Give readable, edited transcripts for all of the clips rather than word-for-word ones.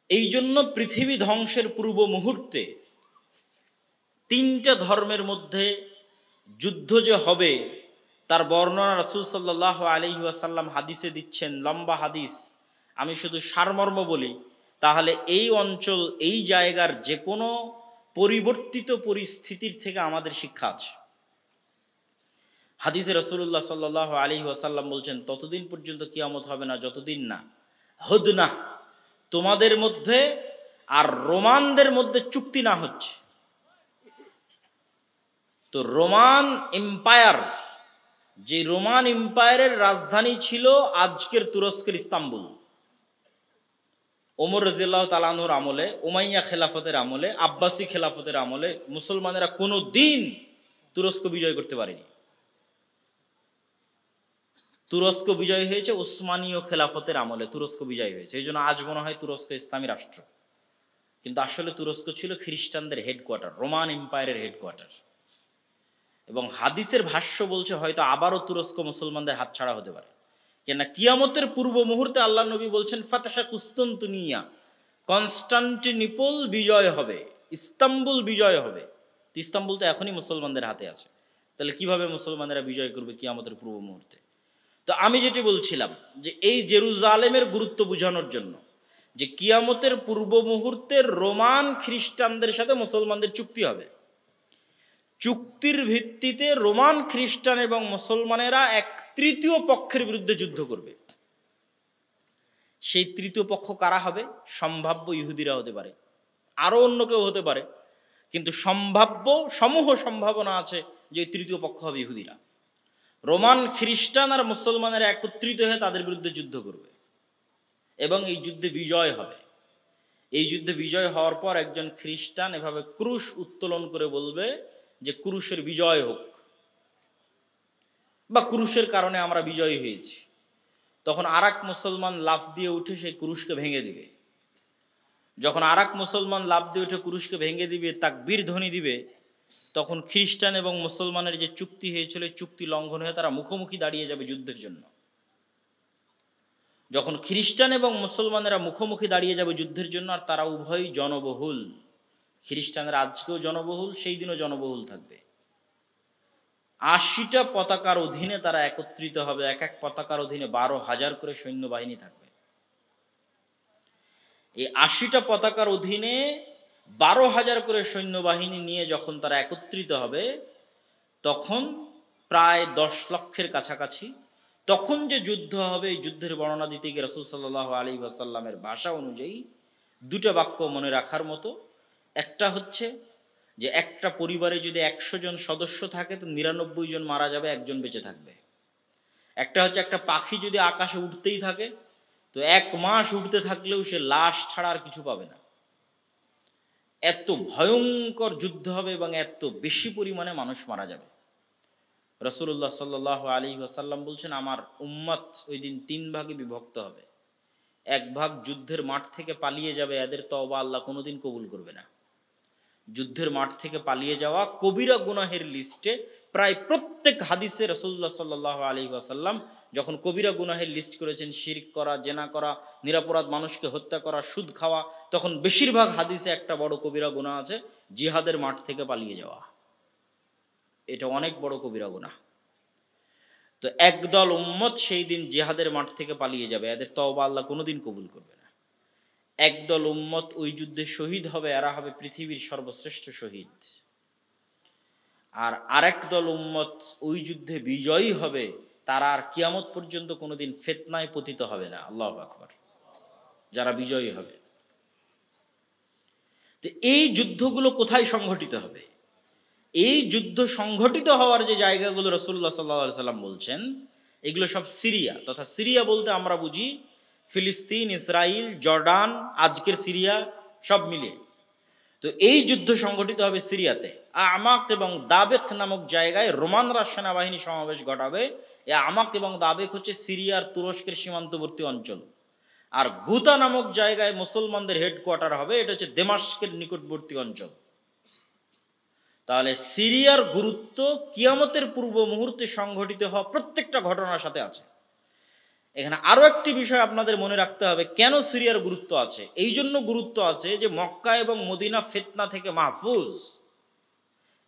এই জন্য পৃথিবী ধ্বংসের পূর্ব মুহূর্তে তিনটা ধর্মের মধ্যে যুদ্ধ যে হবে তার বর্ণনা রাসূল সাল্লাল্লাহু আলাইহি ওয়াসাল্লাম হাদিসে দিচ্ছেন, লম্বা হাদিস। আমি শুধু সারমর্ম বলি, তাহলে এই অঞ্চল, এই জায়গার যে কোনো পরিবর্তিত পরিস্থিতির থেকে আমাদের শিক্ষা আছে। হাদিসে রাসূলুল্লাহ সাল্লাল্লাহু আলাইহি ওয়াসাল্লাম বলছেন, ততদিন পর্যন্ত কিয়ামত হবে না যতদিন না হুদনা, তোমাদের মধ্যে আর রোমানদের মধ্যে চুক্তি না হচ্ছে। তো রোমান এম্পায়ার, যে রোমান এম্পায়ারের রাজধানী ছিল আজকের তুরস্কের ইস্তাম্বুল, ওমর রাদিয়াল্লাহু তাআলা আনহুর আমলে, উমাইয়া খেলাফতের আমলে, আব্বাসী খেলাফতের আমলে মুসলমানেরা কোনো দিন তুরস্ক বিজয় করতে পারেনি। তুরস্ক বিজয় হয়েছে উসমানীয় খেলাফতের আমলে, তুরস্ক বিজয় হয়েছে। এই জন্য আজ মনে হয় তুরস্ক ইসলামী রাষ্ট্র, কিন্তু আসলে তুরস্ক ছিল খ্রিস্টানদের হেডকোয়ার্টার, রোমান এম্পায়ারের হেডকোয়ার্টার। এবং হাদিসের ভাষ্য বলছে হয়তো আবারও তুরস্ক মুসলমানদের হাতছাড়া হতে পারে, কেননা কিয়ামতের পূর্ব মুহূর্তে আল্লাহ নবী বলছেন ফাতহে কুস্তান্তনিয়া, কনস্টান্টিনোপল বিজয় হবে, ইস্তাম্বুল বিজয় হবে। ইস্তাম্বুল তো এখনই মুসলমানদের হাতে আছে, তাহলে কিভাবে মুসলমানেরা বিজয় করবে কিয়ামতের পূর্ব মুহূর্তে? তো আমি যেটি বলছিলাম যে এই জেরুজালেমের গুরুত্ব বোঝানোর জন্য, যে কিয়ামতের পূর্ব মুহূর্তে রোমান খ্রিস্টানদের সাথে মুসলমানদের চুক্তি হবে, চুক্তির ভিত্তিতে রোমান খ্রিস্টান এবং মুসলমানেরা এক তৃতীয় পক্ষের বিরুদ্ধে যুদ্ধ করবে। সেই তৃতীয় পক্ষ কারা হবে? সম্ভাব্য ইহুদিরা হতে পারে, আরো অন্য কেউ হতে পারে, কিন্তু সমূহ সম্ভাবনা আছে যে তৃতীয় পক্ষ হবে ইহুদিরা। রোমান খ্রিস্টান আর মুসলমানেরা একত্রিত হয়ে তাদের বিরুদ্ধে যুদ্ধ করবে এবং এই যুদ্ধে বিজয় হবে। এই যুদ্ধে বিজয় হওয়ার পর একজন খ্রিস্টান এভাবে ক্রুশ উত্তোলন করে বলবে যে ক্রুশের বিজয় হোক, বা ক্রুশের কারণে আমরা বিজয়ী হয়েছি। তখন আরেক মুসলমান লাফ দিয়ে উঠে সেই ক্রুশকে ভেঙে দিবে। যখন আরেক মুসলমান লাফ দিয়ে উঠে ক্রুশকে ভেঙে দিবে, তাকবীর ধ্বনি দিবে, তখন খ্রিস্টান এবং মুসলমানের যে চুক্তি হয়েছিল চুক্তি লঙ্ঘন হয়ে তারা মুখোমুখি দাঁড়িয়ে যাবে যুদ্ধের জন্য। যখন খ্রিস্টান এবং মুসলমানেরা মুখোমুখি দাঁড়িয়ে যাবে যুদ্ধের জন্য, আর তারা উভয়ই জনবহুল, খ্রিস্টানরা আজকেও জনবহুল, সেই দিনও জনবহুল থাকবে। 80টা পতাকার অধীনে তারা একত্রিত হবে, এক এক পতাকার অধীনে 12,000 করে সৈন্যবাহিনী থাকবে। এই 80টা পতাকার অধীনে 12,000 করে সৈন্যবাহিনী নিয়ে যখন তারা একত্রিত হবে, তখন প্রায় 10 লক্ষের কাছাকাছি। তখন যে যুদ্ধ হবে, এই যুদ্ধের বর্ণনা দিতে গিয়ে রাসূল সাল্লাল্লাহু আলাইহি ওয়াসাল্লামের ভাষা অনুযায়ী দুটো বাক্য মনে রাখার মতো। একটা হচ্ছে যে একটা পরিবারে যদি 100 জন সদস্য থাকে তো 99 জন মারা যাবে, একজন বেঁচে থাকবে। একটা হচ্ছে একটা পাখি যদি আকাশে উঠতেই থাকে তো 1 মাস উঠতে থাকলেও সে লাশ ছাড়া আর কিছু পাবে না। এত ভয়ঙ্কর যুদ্ধ হবে এবং এত বেশি পরিমাণে মানুষ মারা যাবে। রাসূলুল্লাহ সাল্লাল্লাহু আলাইহি ওয়াসাল্লাম বলছেন, আমার উম্মত ওই দিন 3 ভাগে বিভক্ত হবে। এক ভাগ যুদ্ধের মাঠ থেকে পালিয়ে যাবে, এদের তওবা আল্লাহ কোনোদিন কবুল করবে না। যুদ্ধের মাঠ থেকে পালিয়ে যাওয়া কবিরা গুনাহের লিস্টে প্রায় প্রত্যেক হাদিসে রাসূলুল্লাহ সাল্লাল্লাহু আলাইহি ওয়াসাল্লাম যখন কবিরা গুনাহের লিস্ট করেছেন, শিরক করা, জেনা করা, নিরপরাধ মানুষকে হত্যা করা, সুদ খাওয়া, তখন বেশিরভাগ হাদিসে একটা বড় কবিরা গুনাহ আছে, জিহাদের মাঠ থেকে পালিয়ে যাওয়া। এটা অনেক বড় কবিরা গুনাহ। তো একদল উম্মত সেই দিন জিহাদের মাঠ থেকে পালিয়ে যাবে, এদের তওবা আল্লাহ কোনোদিন কবুল করবে না। একদল উম্মত ওই যুদ্ধে শহীদ হবে, এরা হবে পৃথিবীর সর্বশ্রেষ্ঠ শহীদ। আর আরেক দল উম্মত ওই যুদ্ধে বিজয়ী হবে, তারা আর কিয়ামত পর্যন্ত কোনোদিন ফিতনায় পতিত হবে না। আল্লাহু আকবার। যারা বিজয়ী হবে। তো এই যুদ্ধগুলো কোথায় সংঘটিত হবে? এই যুদ্ধ সংঘটিত হওয়ার যে জায়গাগুলো রাসূলুল্লাহ সাল্লাল্লাহু আলাইহি সাল্লাম বলছেন, এগুলো সব সিরিয়া, তথা সিরিয়া বলতে আমরা বুঝি ফিলিস্তিন, ইসরাইল, জর্ডান, আজকের সিরিয়া সব মিলিয়ে। তো এই যুদ্ধ সংঘটিত হবে সিরিয়াতে। আমাক এবং দাবেক নামক জায়গায় রোমানরা সেনাবাহিনী সমাবেশ ঘটাবে। এই আমাক এবং দাবেক হচ্ছে সিরিয়ার তুরস্কের সীমান্তবর্তী অঞ্চল। আর গুতা নামক জায়গায় মুসলমানদের হেডকোয়ার্টার হবে, এটা হচ্ছে দেমাস্কের নিকটবর্তী অঞ্চল। তাহলে সিরিয়ার গুরুত্ব কিয়ামতের পূর্ব মুহূর্তে সংঘটিত হওয়া প্রত্যেকটা ঘটনার সাথে আছে। এখানে আরো একটি বিষয় আপনাদের মনে রাখতে হবে, কেন সিরিয়ার গুরুত্ব আছে। এই জন্য গুরুত্ব আছে যে মক্কা এবং মদিনা ফিতনা থেকে মাহফুজ,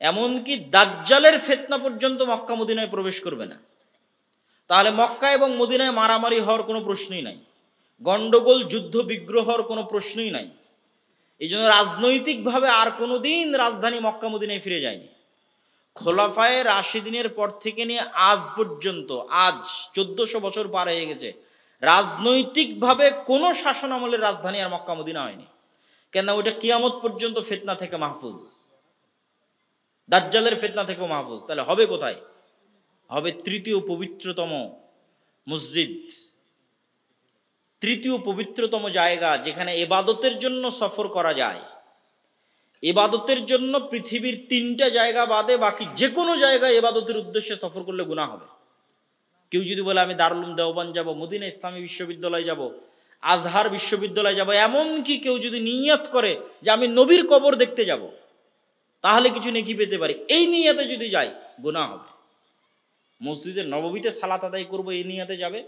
এমনকি দাজ্জালের ফিতনা পর্যন্ত মক্কা মদিনায় প্রবেশ করবে না। তাহলে মক্কা এবং মদিনায় মারামারি হওয়ার কোনো প্রশ্নই নাই, গন্ডগোল যুদ্ধ বিগ্রহ হওয়ার কোনো প্রশ্নই নাই। এই জন্য রাজনৈতিকভাবে আর কোনো দিন রাজধানী মক্কা মদিনায় ফিরে যায়নি। খোলাফায়ে রাশিদিনের পর থেকে নিয়ে আজ পর্যন্ত, আজ 1400 বছর পার হয়ে গেছে, রাজনৈতিকভাবে কোনো শাসন আমলের রাজধানী আর মক্কা মদিনা হয়নি। কেন? ওইটা কিয়ামত পর্যন্ত ফিতনা থেকে মাহফুজ, দাজ্জালের ফিতনা থেকেও মাহফুজ। তাহলে হবে কোথায়? হবে তৃতীয় পবিত্রতম মসজিদ, তৃতীয় পবিত্রতম জায়গা, যেখানে ইবাদতের জন্য সফর করা যায়। ইবাদতের জন্য পৃথিবীর 3টা জায়গা বাদে বাকি যে কোনো জায়গায় ইবাদতের উদ্দেশ্যে সফর করলে গুনাহ হবে। কেউ যদি বলে আমি দারুল উলুম দেওবন্দ যাব, মদিনা ইসলামী বিশ্ববিদ্যালয় যাব, আজহার বিশ্ববিদ্যালয় যাব, এমনকি কেউ যদি নিয়ত করে যে আমি নবীর কবর দেখতে যাব, তাহলে কিছু নেকি পেতে পারি, এই নিয়তে যদি যাই গুনাহ হবে। মসজিদে নববীতে সালাত আদায় করব, এই নিয়তে যাবে,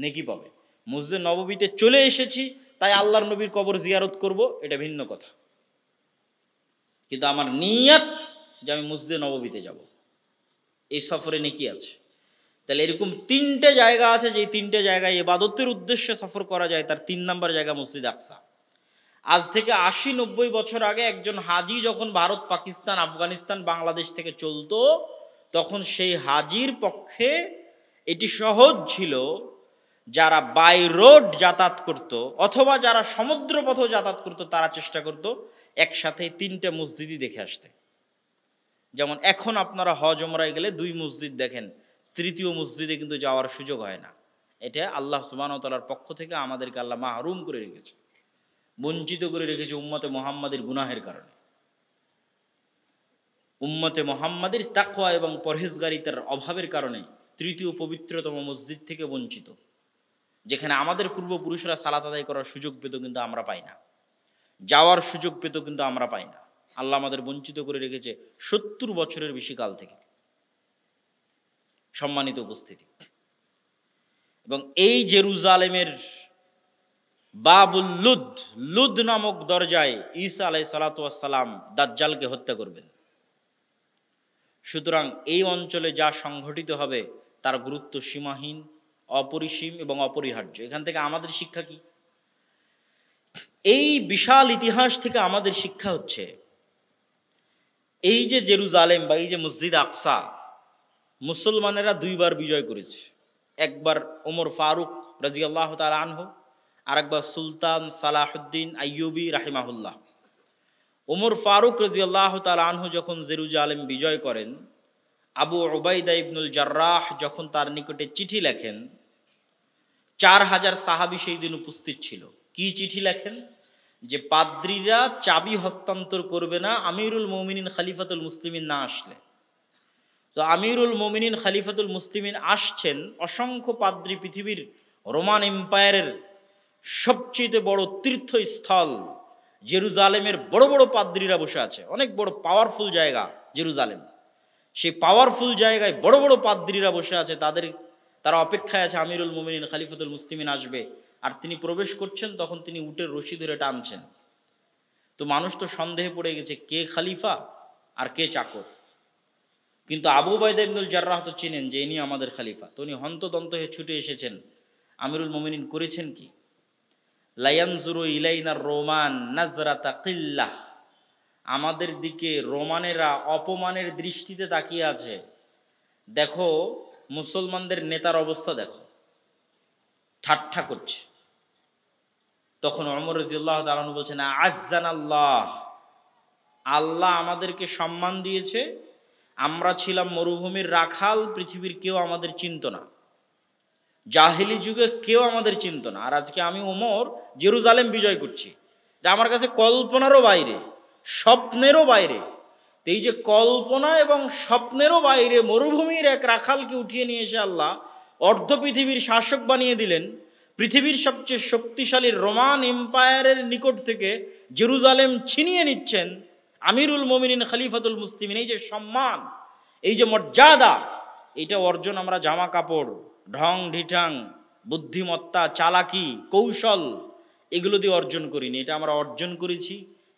নেকি পাবে। মসজিদে নববীতে চলে এসেছি তাই আল্লাহর নবীর কবর জিয়ারত করব, এটা ভিন্ন কথা। কিন্তু আমার নিয়ত যে আমি মসজিদে নববীতে যাব, এই সফরে নেকি আছে। তাহলে এরকম 3টে জায়গা আছে, যে 3টে জায়গায় ইবাদতের উদ্দেশ্যে সফর করা যায়। তার 3 নম্বর জায়গা মসজিদ আকসা। আজ থেকে 80-90 বছর আগে একজন হাজি যখন ভারত, পাকিস্তান, আফগানিস্তান, বাংলাদেশ থেকে চলতো, তখন সেই হাজির পক্ষে এটি সহজ ছিল, যারা বাই রোড যাতায়াত করত অথবা যারা সমুদ্র পথে যাতায়াত করত, তারা চেষ্টা করত একসাথে 3টে মসজিদই দেখে আসতে। যেমন এখন আপনারা হজ ওমরায় গেলে 2 মসজিদ দেখেন, তৃতীয় মসজিদে কিন্তু যাওয়ার সুযোগ হয় না। এটা আল্লাহ সুবহানাহু ওয়া তাআলার পক্ষ থেকে আমাদেরকে আল্লাহ মাহরুম করে রেখেছে, বঞ্চিত করে রেখেছে উম্মতে মুহাম্মাদের গুনাহের কারণে। উম্মতে মুহাম্মাদের তাকওয়া এবং পরহেজগারিতার অভাবের কারণে তৃতীয় পবিত্রতম মসজিদ থেকে বঞ্চিত, যেখানে আমাদের পূর্বপুরুষরা সালাত আদায় করার সুযোগ পেত কিন্তু আমরা পাই না, যাওয়ার সুযোগ পেত কিন্তু আমরা পাই না। আল্লাহ আমাদের বঞ্চিত করে রেখেছে 70 বছরের বেশি কাল থেকে। সম্মানিত উপস্থিতি, এবং এই জেরুজালেমের বাবুল লুদ, লুদ নামক দরজায় ঈসা আলাইহিস সালাতু ওয়াস সালাম দাজ্জালকে হত্যা করবেন। সুতরাং এই অঞ্চলে যা সংঘটিত হবে তার গুরুত্ব সীমাহীন, অপরিসীম এবং অপরিহার্য। এখান থেকে আমাদের শিক্ষা কি? এই বিশাল ইতিহাস থেকে আমাদের শিক্ষা হচ্ছে, এই যে জেরুজালেম বা এই যে মসজিদ আকসা, মুসলমানেরা 2 বার বিজয় করেছে। একবার ওমর ফারুক রাদিয়াল্লাহু তাআলা আনহু, আর একবার সুলতান সালাহুদ্দিন আইয়ুবী রাহিমাহুল্লাহ। ওমর ফারুক রাদিয়াল্লাহু তাআলা আনহু যখন জেরুজালেম বিজয় করেন, আবু উবাইদা ইবনুল জাররাহ যখন তার নিকটে চিঠি লেখেন, 4000 সাহাবী সেই দিন উপস্থিত ছিল। কি চিঠি লেখেন? যে পাদ্রীরা চাবি হস্তান্তর করবে না আমিরুল মুমিনিন খলিফাতুল মুসলিমিন না আসলে। তো আমিরুল মুমিনিন খলিফাতুল মুসলিমিন আসছেন, অসংখ্য পাদ্রী, পৃথিবীর রোমান এম্পায়ারের সবচেয়ে বড় তীর্থস্থল জেরুজালেমের বড় বড় পাদ্রীরা বসে আছে, অনেক বড় পাওয়ারফুল জায়গা জেরুজালেম। সেই পাওয়ারফুল জায়গায় বড় বড় পাদ্রীরা বসে আছে, তারা অপেক্ষায় আছে আমিরুল মুমিনিন খলিফাতুল মুসলিমিন আসবে। আর তিনি প্রবেশ করছেন, তখন তিনি উটের রশি ধরে টানছেন। তো মানুষ তো সন্দেহে পড়ে গেছে কে খলিফা আর কে চাকর। কিন্তু আবু উবাইদা ইবনুল জাররাহ তো চিনেন যে ইনি আমাদের খলিফা। তো উনি হন্তদন্ত হয়ে ছুটে এসেছেন। আমিরুল মুমিনিন করেছেন কি? লায়ানজুরু ইলাইনার রোমান নাজরাতা কিল্লাহ, আমাদের দিকে রোমানেরা অপমানের দৃষ্টিতে তাকিয়ে আছে। দেখো মুসলমানদের নেতার অবস্থা দেখো, ঠাট্টা করছে। তখন ওমর রাদিয়াল্লাহু তাআলা আনহু বলছেন, আজ্জানাল্লাহ, আল্লাহ আমাদেরকে সম্মান দিয়েছে। আমরা ছিলাম মরুভূমির রাখাল, পৃথিবীর কেউ আমাদের চিনত না, জাহিলি যুগে কেউ আমাদের চিনত না। আর আজকে আমি ওমর জেরুজালেম বিজয় করছি, যা আমার কাছে কল্পনারও বাইরে, স্বপ্নেরও বাইরে। এই যে কল্পনা এবং স্বপ্নেরও বাইরে মরুভূমির এক রাখালকে উঠিয়ে নিয়ে এসে আল্লাহ অর্ধ পৃথিবীর শাসক বানিয়ে দিলেন। পৃথিবীর সবচেয়ে শক্তিশালী রোমান এম্পায়ারের নিকট থেকে জেরুজালেম ছিনিয়ে নিচ্ছেন আমিরুল মুমিনিন খলিফাতুল মুসলিমিন। এই যে সম্মান, এই যে মর্যাদা, এইটা অর্জন আমরা জামা কাপড়, ঢং ঢিঠাং, বুদ্ধিমত্তা, চালাকি, কৌশল এগুলো দিয়ে অর্জন করিনি। এটা আমরা অর্জন করেছি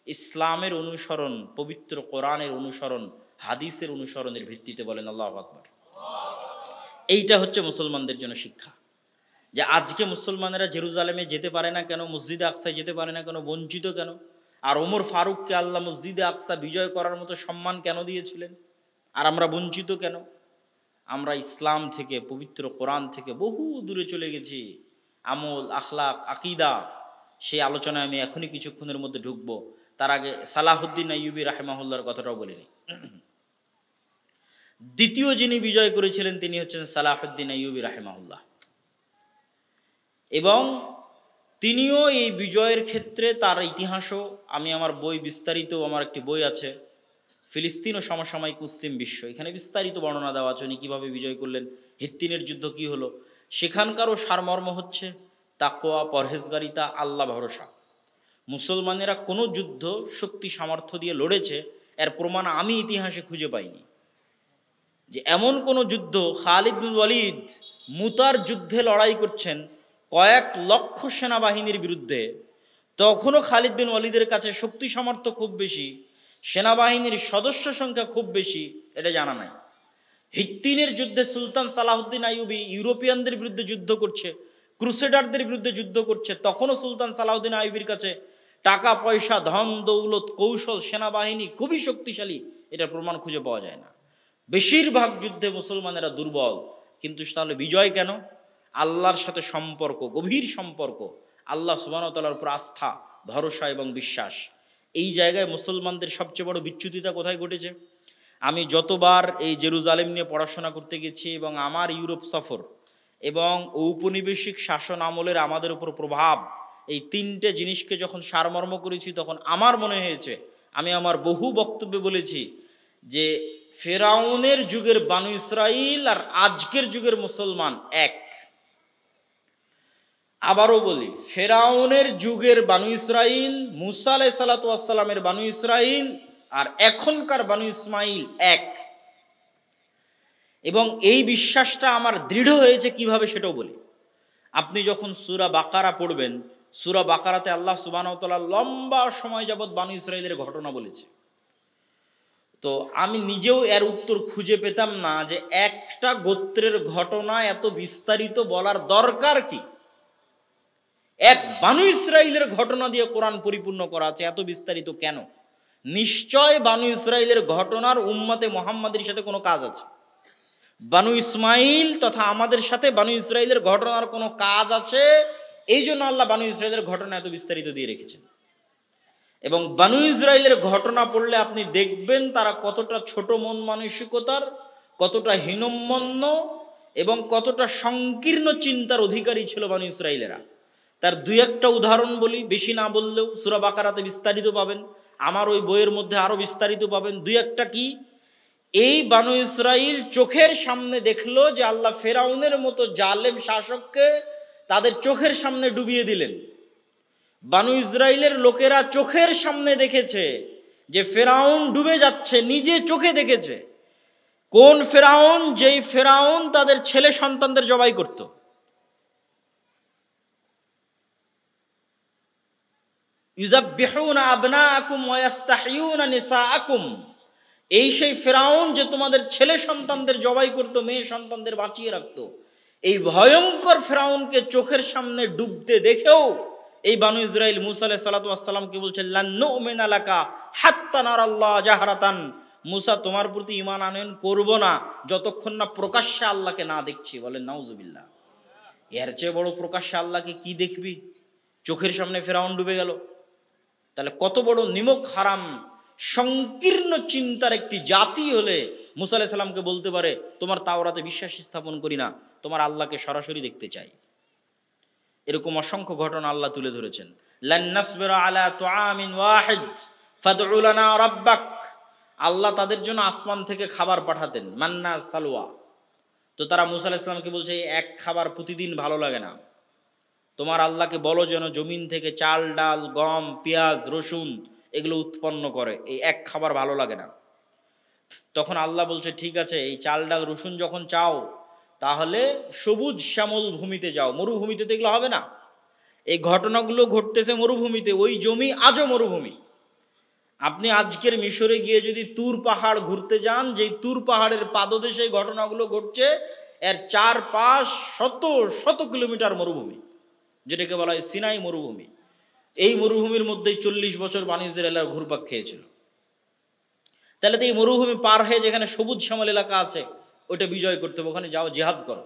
ইসলামের অনুসরণ, পবিত্র কোরআনের অনুসরণ, হাদিসের অনুসরণের ভিত্তিতে। বলেন আল্লাহু আকবার। এইটা হচ্ছে মুসলমানদের জন্য শিক্ষা, যে আজকে মুসলমানেরা জেরুজালেমে যেতে পারে না কেন, মসজিদে আকসায় যেতে পারে না কেন, বঞ্চিত কেন? আর ওমর ফারুককে আল্লাহ মসজিদে আকসা বিজয় করার মতো সম্মান কেন দিয়েছিলেন, আর আমরা বঞ্চিত কেন? আমরা ইসলাম থেকে, পবিত্র কোরআন থেকে বহু দূরে চলে গেছি। আমল, আখলাক, আকিদা, সেই আলোচনায় আমি এখনই কিছুক্ষণের মধ্যে ঢুকবো। তার আগে সালাহুদ্দিন আইয়ুবী রাহিমাহুল্লাহর কথাটাও বলিনি। দ্বিতীয় যিনি বিজয় করেছিলেন তিনি হচ্ছেন সালাহুদ্দিন আইয়ুবী রাহিমাহুল্লাহ, এবং তিনিও এই বিজয়ের ক্ষেত্রে তার ইতিহাসও, আমি আমার বই বিস্তারিত, আমার একটি বই আছে ফিলিস্তিন ও সমসাময়িক মুসলিম বিশ্ব, এখানে বিস্তারিত বর্ণনা দেওয়া আছে উনি কীভাবে বিজয় করলেন, হিত্তিনের যুদ্ধ কি হলো। সেখানকারও সারমর্ম হচ্ছে তাকওয়া, পরহেজগারিতা, আল্লাহ ভরসা। মুসলমানেরা কোনো যুদ্ধ শক্তি সামর্থ্য দিয়ে লড়েছে এর প্রমাণ আমি ইতিহাসে খুঁজে পাইনি। যে এমন কোনো যুদ্ধ, খালিদ বিন ওয়ালিদ মুতার যুদ্ধে লড়াই করছেন কয়েক লক্ষ সেনাবাহিনীর বিরুদ্ধে, তখনও খালিদ বিন ওয়ালিদের কাছে শক্তি সামর্থ্য খুব বেশি, সেনাবাহিনীর সদস্য সংখ্যা খুব বেশি, এটা জানা নাই। হিত্তিনের যুদ্ধে সুলতান সালাহুদ্দিন আইয়ুবী ইউরোপিয়ানদের বিরুদ্ধে যুদ্ধ করছে, ক্রুসেডারদের বিরুদ্ধে যুদ্ধ করছে, তখনও সুলতান সালাহুদ্দিন আইয়ুবীর কাছে টাকা পয়সা, ধন দৌলত, কৌশল, সেনাবাহিনী খুবই শক্তিশালী, এটা প্রমাণ খুঁজে পাওয়া যায় না। বেশিরভাগ যুদ্ধে মুসলমানেরা দুর্বল, কিন্তু তাহলে বিজয় কেন? আল্লাহর সাথে সম্পর্ক, গভীর সম্পর্ক, আল্লাহ সুবহানাহু ওয়া তাআলার উপর আস্থা, ভরসা এবং বিশ্বাস। এই জায়গায় মুসলমানদের সবচেয়ে বড় বিচ্যুতিটা কোথায় ঘটেছে? আমি যতবার এই জেরুজালেম নিয়ে পড়াশোনা করতে গেছি এবং আমার ইউরোপ সফর এবং ঔপনিবেশিক শাসন আমলের আমাদের উপর প্রভাব, এই তিনটে জিনিসকে যখন সারমর্ম করেছি, তখন আমার মনে হয়েছে, আমি আমার বহু বক্তব্যে বলেছি যে ফেরাউনের যুগের বানু ইসরাইল আর আজকের যুগের মুসলমান এক। আবারও বলি, ফেরাউনের যুগের বানু ইসরাইল, মুসা আলাইহিস সালাতু ওয়াস সালামের বানু ইসরাইল আর এখনকার বানু ইসমাইল এক। এবং এই বিশ্বাসটা আমার দৃঢ় হয়েছে কিভাবে সেটাও বলি। আপনি যখন সূরা বাকারা পড়বেন, সূরা বাকারাতে আল্লাহ সুবহানাহু ওয়া তাআলা লম্বা সময় যাবত বানু ইসরাইলের ঘটনা বলেছে। তো আমি নিজেও এর উত্তর খুঁজে পেতাম না যে একটা গোত্রের ঘটনা এত বিস্তারিত বলার দরকার কি। এক বানু ইসরাইলের ঘটনা দিয়ে কোরআন পরিপূর্ণ করা আছে, এত বিস্তারিত কেন? নিশ্চয় বানু ইসরাইলের ঘটনার উম্মতে মুহাম্মাদের সাথে কোনো কাজ আছে। বানু ইসমাইল তথা আমাদের সাথে বানু ইসরাইলের ঘটনার কোনো কাজ আছে, এই জন্য আল্লাহ বানু ইসরাইলের ঘটনা এত বিস্তারিত দিয়ে রেখেছেন। এবং বানু ইসরাইলের ঘটনা পড়লে আপনি দেখবেন তারা কতটা ছোট মন মানসিকতার, কতটা হীনম্মন্য এবং কতটা সংকীর্ণ চিন্তার অধিকারী ছিল বানু ইসরাইলেরা। তার দুই একটা উদাহরণ বলি, বেশি না বললেও সূরা বাকারাতে বিস্তারিত পাবেন, আমার ওই বইয়ের মধ্যে আরো বিস্তারিত পাবেন। দুই একটা কি, এই বানু ইসরাইল চোখের সামনে দেখলো যে আল্লাহ ফেরাউনের মতো জালেম শাসককে তাদের চোখের সামনে ডুবিয়ে দিলেন। বানু ইসরাইলের লোকেরা চোখের সামনে দেখেছে যে ফেরাউন ডুবে যাচ্ছে, নিজে চোখে দেখেছে। কোন ফেরাউন? যেই ফেরাউন তাদের ছেলে সন্তানদের জবাই করত। ইউযাববিহুনা আবনাআকুম ওয়া ইস্তাহয়ুনা নিসাআকুম, এই সেই ফেরাউন যে তোমাদের ছেলে সন্তানদের জবাই করত, মেয়ে সন্তানদের বাঁচিয়ে রাখত। এই ভয়ঙ্কর ফেরাউনকে চোখের সামনে ডুবতে দেখেও এই বানু ইসরাইল মুসা আলাইহিস সালাতু ওয়াস সালামকে বলছে লান নুমিনা লাকা হাত্তা নারাল্লাহ জাহরাতান, মুসা তোমার প্রতি ঈমান আনয়ন করব না যতক্ষণ না প্রকাশ্যে আল্লাহকে না দেখছি। বলেন নাউজুবিল্লাহ। এর চেয়ে বড় প্রকাশ্যে আল্লাহকে কি দেখবি? চোখের সামনে ফেরাউন ডুবে গেল। তাহলে কত বড় নিমক হারাম সংকীর্ণ চিন্তার একটি জাতি হলে মুসা আলাইহিস সালামকে বলতে পারে তোমার তাওরাতে বিশ্বাস স্থাপন করি না, তোমার আল্লাহকে সরাসরি দেখতে চাই। এরকম অসংখ্য ঘটনা আল্লাহ তুলে ধরেছেন। লান নাসবিরা আলা তুআমিন ওয়াহিদ ফাদউ লানা রাব্বাক, আল্লাহ তাদের জন্য আসমান থেকে খাবার পাঠাতেন, মান্না সালওয়া। তো তারা মুসা আলাইহিস সালামকে বলছে এক খাবার প্রতিদিন ভালো লাগে না, তোমার আল্লাহকে বলো যেন জমিন থেকে চাল ডাল গম পেঁয়াজ রসুন এগুলো উৎপন্ন করে, এই এক খাবার ভালো লাগে না। তখন আল্লাহ বলছে ঠিক আছে, এই চাল ডাল রসুন যখন চাও তাহলে সবুজ শ্যামল ভূমিতে যাও, মরুভূমিতে তো এগুলো হবে না। এই ঘটনাগুলো ঘটতেছে মরুভূমিতে, ওই জমি আজও মরুভূমি। আপনি আজকের মিশরে গিয়ে যদি তুর পাহাড় ঘুরতে যান, যেই তুর পাহাড়ের পাদদেশে ঘটনাগুলো ঘটছে, এর চারপাশ শত শত কিলোমিটার মরুভূমি, যেটাকে বলা হয় সিনাই মরুভূমি। এই মরুভূমির মধ্যেই 40 বছর বানি ইসরায়েলরা ঘুরপাক খেয়েছিল। তাহলে তো এই মরুভূমি পার হয়ে যেখানে সবুজ শ্যামল এলাকা আছে, ওইটা বিজয় করতে হবে, ওখানে যাও, জিহাদ করো।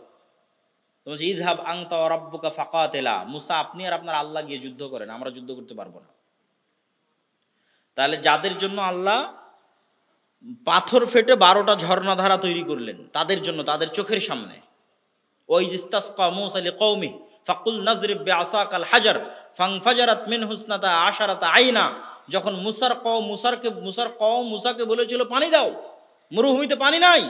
তোমার ইযহাব আনতা ওয়া রাব্বুকা ফাকাতিলা, মুসা আপনি আর আপনার আল্লাহ গিয়ে যুদ্ধ করেন, আমরা যুদ্ধ করতে পারবো না। তাহলে যাদের জন্য আল্লাহ পাথর ফেটে 12টা ঝর্ণাধারা তৈরি করলেন, তাদের জন্য, তাদের চোখের সামনে, ওই ইস্তাসকা মূসা লিকওমি ফাকুল নাজরিব বিআসাকাল হাজার ফানফাজারাত মিনহু ইসনাতা আশারাতা আইনা, যখন মুসার কওম মুসাকে বলেছিল পানি দাও, মরুভূমিতে পানি নাই,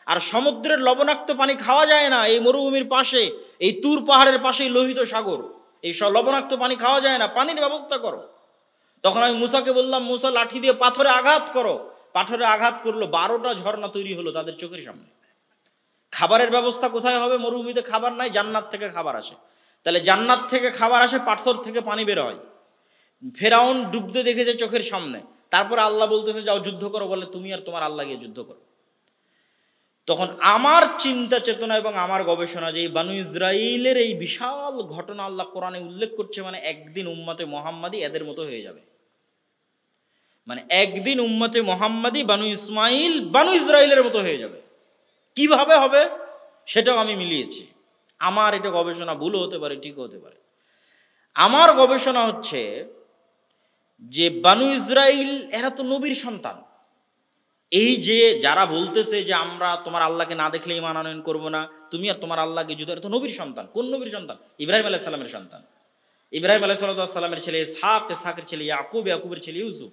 আর সমুদ্রের লবণাক্ত পানি খাওয়া যায় না, এই মরুভূমির পাশে, এই তুর পাহাড়ের পাশেই লোহিত সাগর, এই লবণাক্ত পানি খাওয়া যায় না, পানির ব্যবস্থা করো। তখন আমি মুসাকে বললাম, মুসা লাঠি দিয়ে পাথরে আঘাত করো, পাথরে আঘাত করলো, 12টা ঝর্ণা তৈরি হলো তাদের চোখের সামনে। খাবারের ব্যবস্থা কোথায় হবে? মরুভূমিতে খাবার নাই, জান্নাত থেকে খাবার আসে। তাহলে জান্নাত থেকে খাবার আসে, পাথর থেকে পানি বের হয়। ফেরাউন ডুবতে দেখেছে চোখের সামনে, তারপরে আল্লাহ বলতেছে যাও যুদ্ধ করো, বলে তুমি আর তোমার আল্লাহ গিয়ে যুদ্ধ করো। তখন আমার চিন্তা চেতনা এবং আমার গবেষণা, যে বানু ইসরাইলের এই বিশাল ঘটনা আল্লাহ কোরআনে উল্লেখ করছে, মানে একদিন উম্মতে মুহাম্মাদি এদের মতো হয়ে যাবে। মানে একদিন উম্মতে মুহাম্মাদি বানু ইসমাইল বানু ইসরাইলের মতো হয়ে যাবে। কিভাবে হবে সেটাও আমি মিলিয়েছি। আমার এটা গবেষণা ভুলও হতে পারে, ঠিক হতে পারে। আমার গবেষণা হচ্ছে যে বানু ইসরাইল এরা তো নবীর সন্তান। এই যে যারা বলতেছে যে আমরা তোমার আল্লাহকে না দেখলে ঈমান আনয়ন করবো না, তুমি আর তোমার আল্লাহকে যুদ্ধ, এরা তো নবীর সন্তান। কোন নবীর সন্তান? ইব্রাহিম আলাইহিস সালামের সন্তান। ইব্রাহিম আলাইহিস সালামের ছেলে ইসহাক, ইসহাকের ছেলে ইয়াকুব, ইয়াকুবের ছেলে ইউসুফ।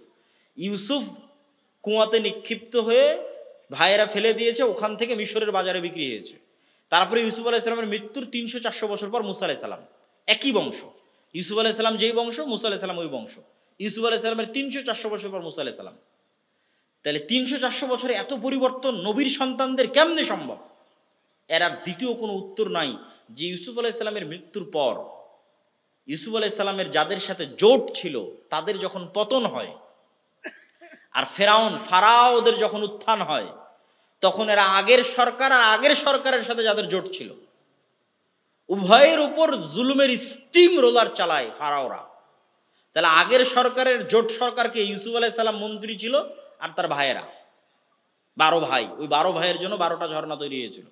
ইউসুফ কুয়াতে নিক্ষিপ্ত হয়ে ভাইয়েরা ফেলে দিয়েছে, ওখান থেকে মিশরের বাজারে বিক্রি হয়েছে। তারপরে ইউসুফ আলাইহিস সালামের মৃত্যুর 300-400 বছর পর মুসা আলাইহিস সালাম, একই বংশ। ইউসুফ আলাইহিস সালাম যেই বংশ, মুসা আলাইহিস সালাম ওই বংশ। ইউসুফ আলাইহিস সালামের 300-400 বছর পর মুসা আলাইহিস সালাম। তাহলে 300-400 বছরে এত পরিবর্তন নবীর সন্তানদের কেমনে সম্ভব? এর আর দ্বিতীয় কোনো উত্তর নাই যে ইউসুফ আলাইহিস সালামের মৃত্যুর পর ইউসুফ আলাইহিস সালামের যাদের সাথে জোট ছিল তাদের যখন পতন হয়, আর ফারাওদের যখন উত্থান হয়, তখন এরা আগের সরকার আর আগের সরকারের সাথে যাদের জোট ছিল, উভয়ের উপর জুলুমের স্টিম রোলার চালায় ফারাওরা। তাহলে আগের সরকারের জোট সরকারকে ইউসুফ আলাইহিস সালাম মন্ত্রী ছিল, আর তার ভাইয়েরা 12 ভাই, ওই 12 ভাইয়ের জন্য 12টা ঝর্ণা তৈরি হয়েছিল।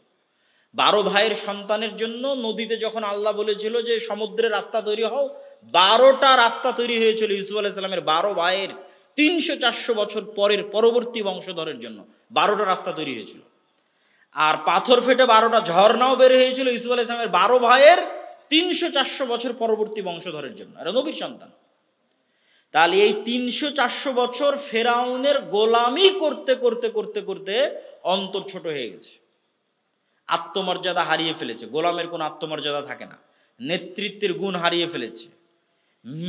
12 ভাইয়ের সন্তানের জন্য নদীতে যখন আল্লাহ বলেছিল যে সমুদ্রের রাস্তা তৈরি হও, 12টা রাস্তা তৈরি হয়েছিল ইউসুফ আলাইহিস সালামের 12 ভাইয়ের 300-400 বছর পরের পরবর্তী বংশধরের জন্য 12টা রাস্তা তৈরি হয়েছিল। আর পাথর ফেটে 12টা ঝর্ণাও বের হয়েছিল ইউসুফ আলাইহিস সালামের 12 ভাইয়ের 300-400 বছর পরবর্তী বংশধরের জন্য। এরা নবীর সন্তান। তাহলে এই 300-400 বছর ফেরাউনের গোলামি করতে করতে করতে করতে অন্তর ছোট হয়ে গেছে, আত্মমর্যাদা হারিয়ে ফেলেছে, গোলামের কোনো আত্মমর্যাদা থাকে না, নেতৃত্বের গুণ হারিয়ে ফেলেছে,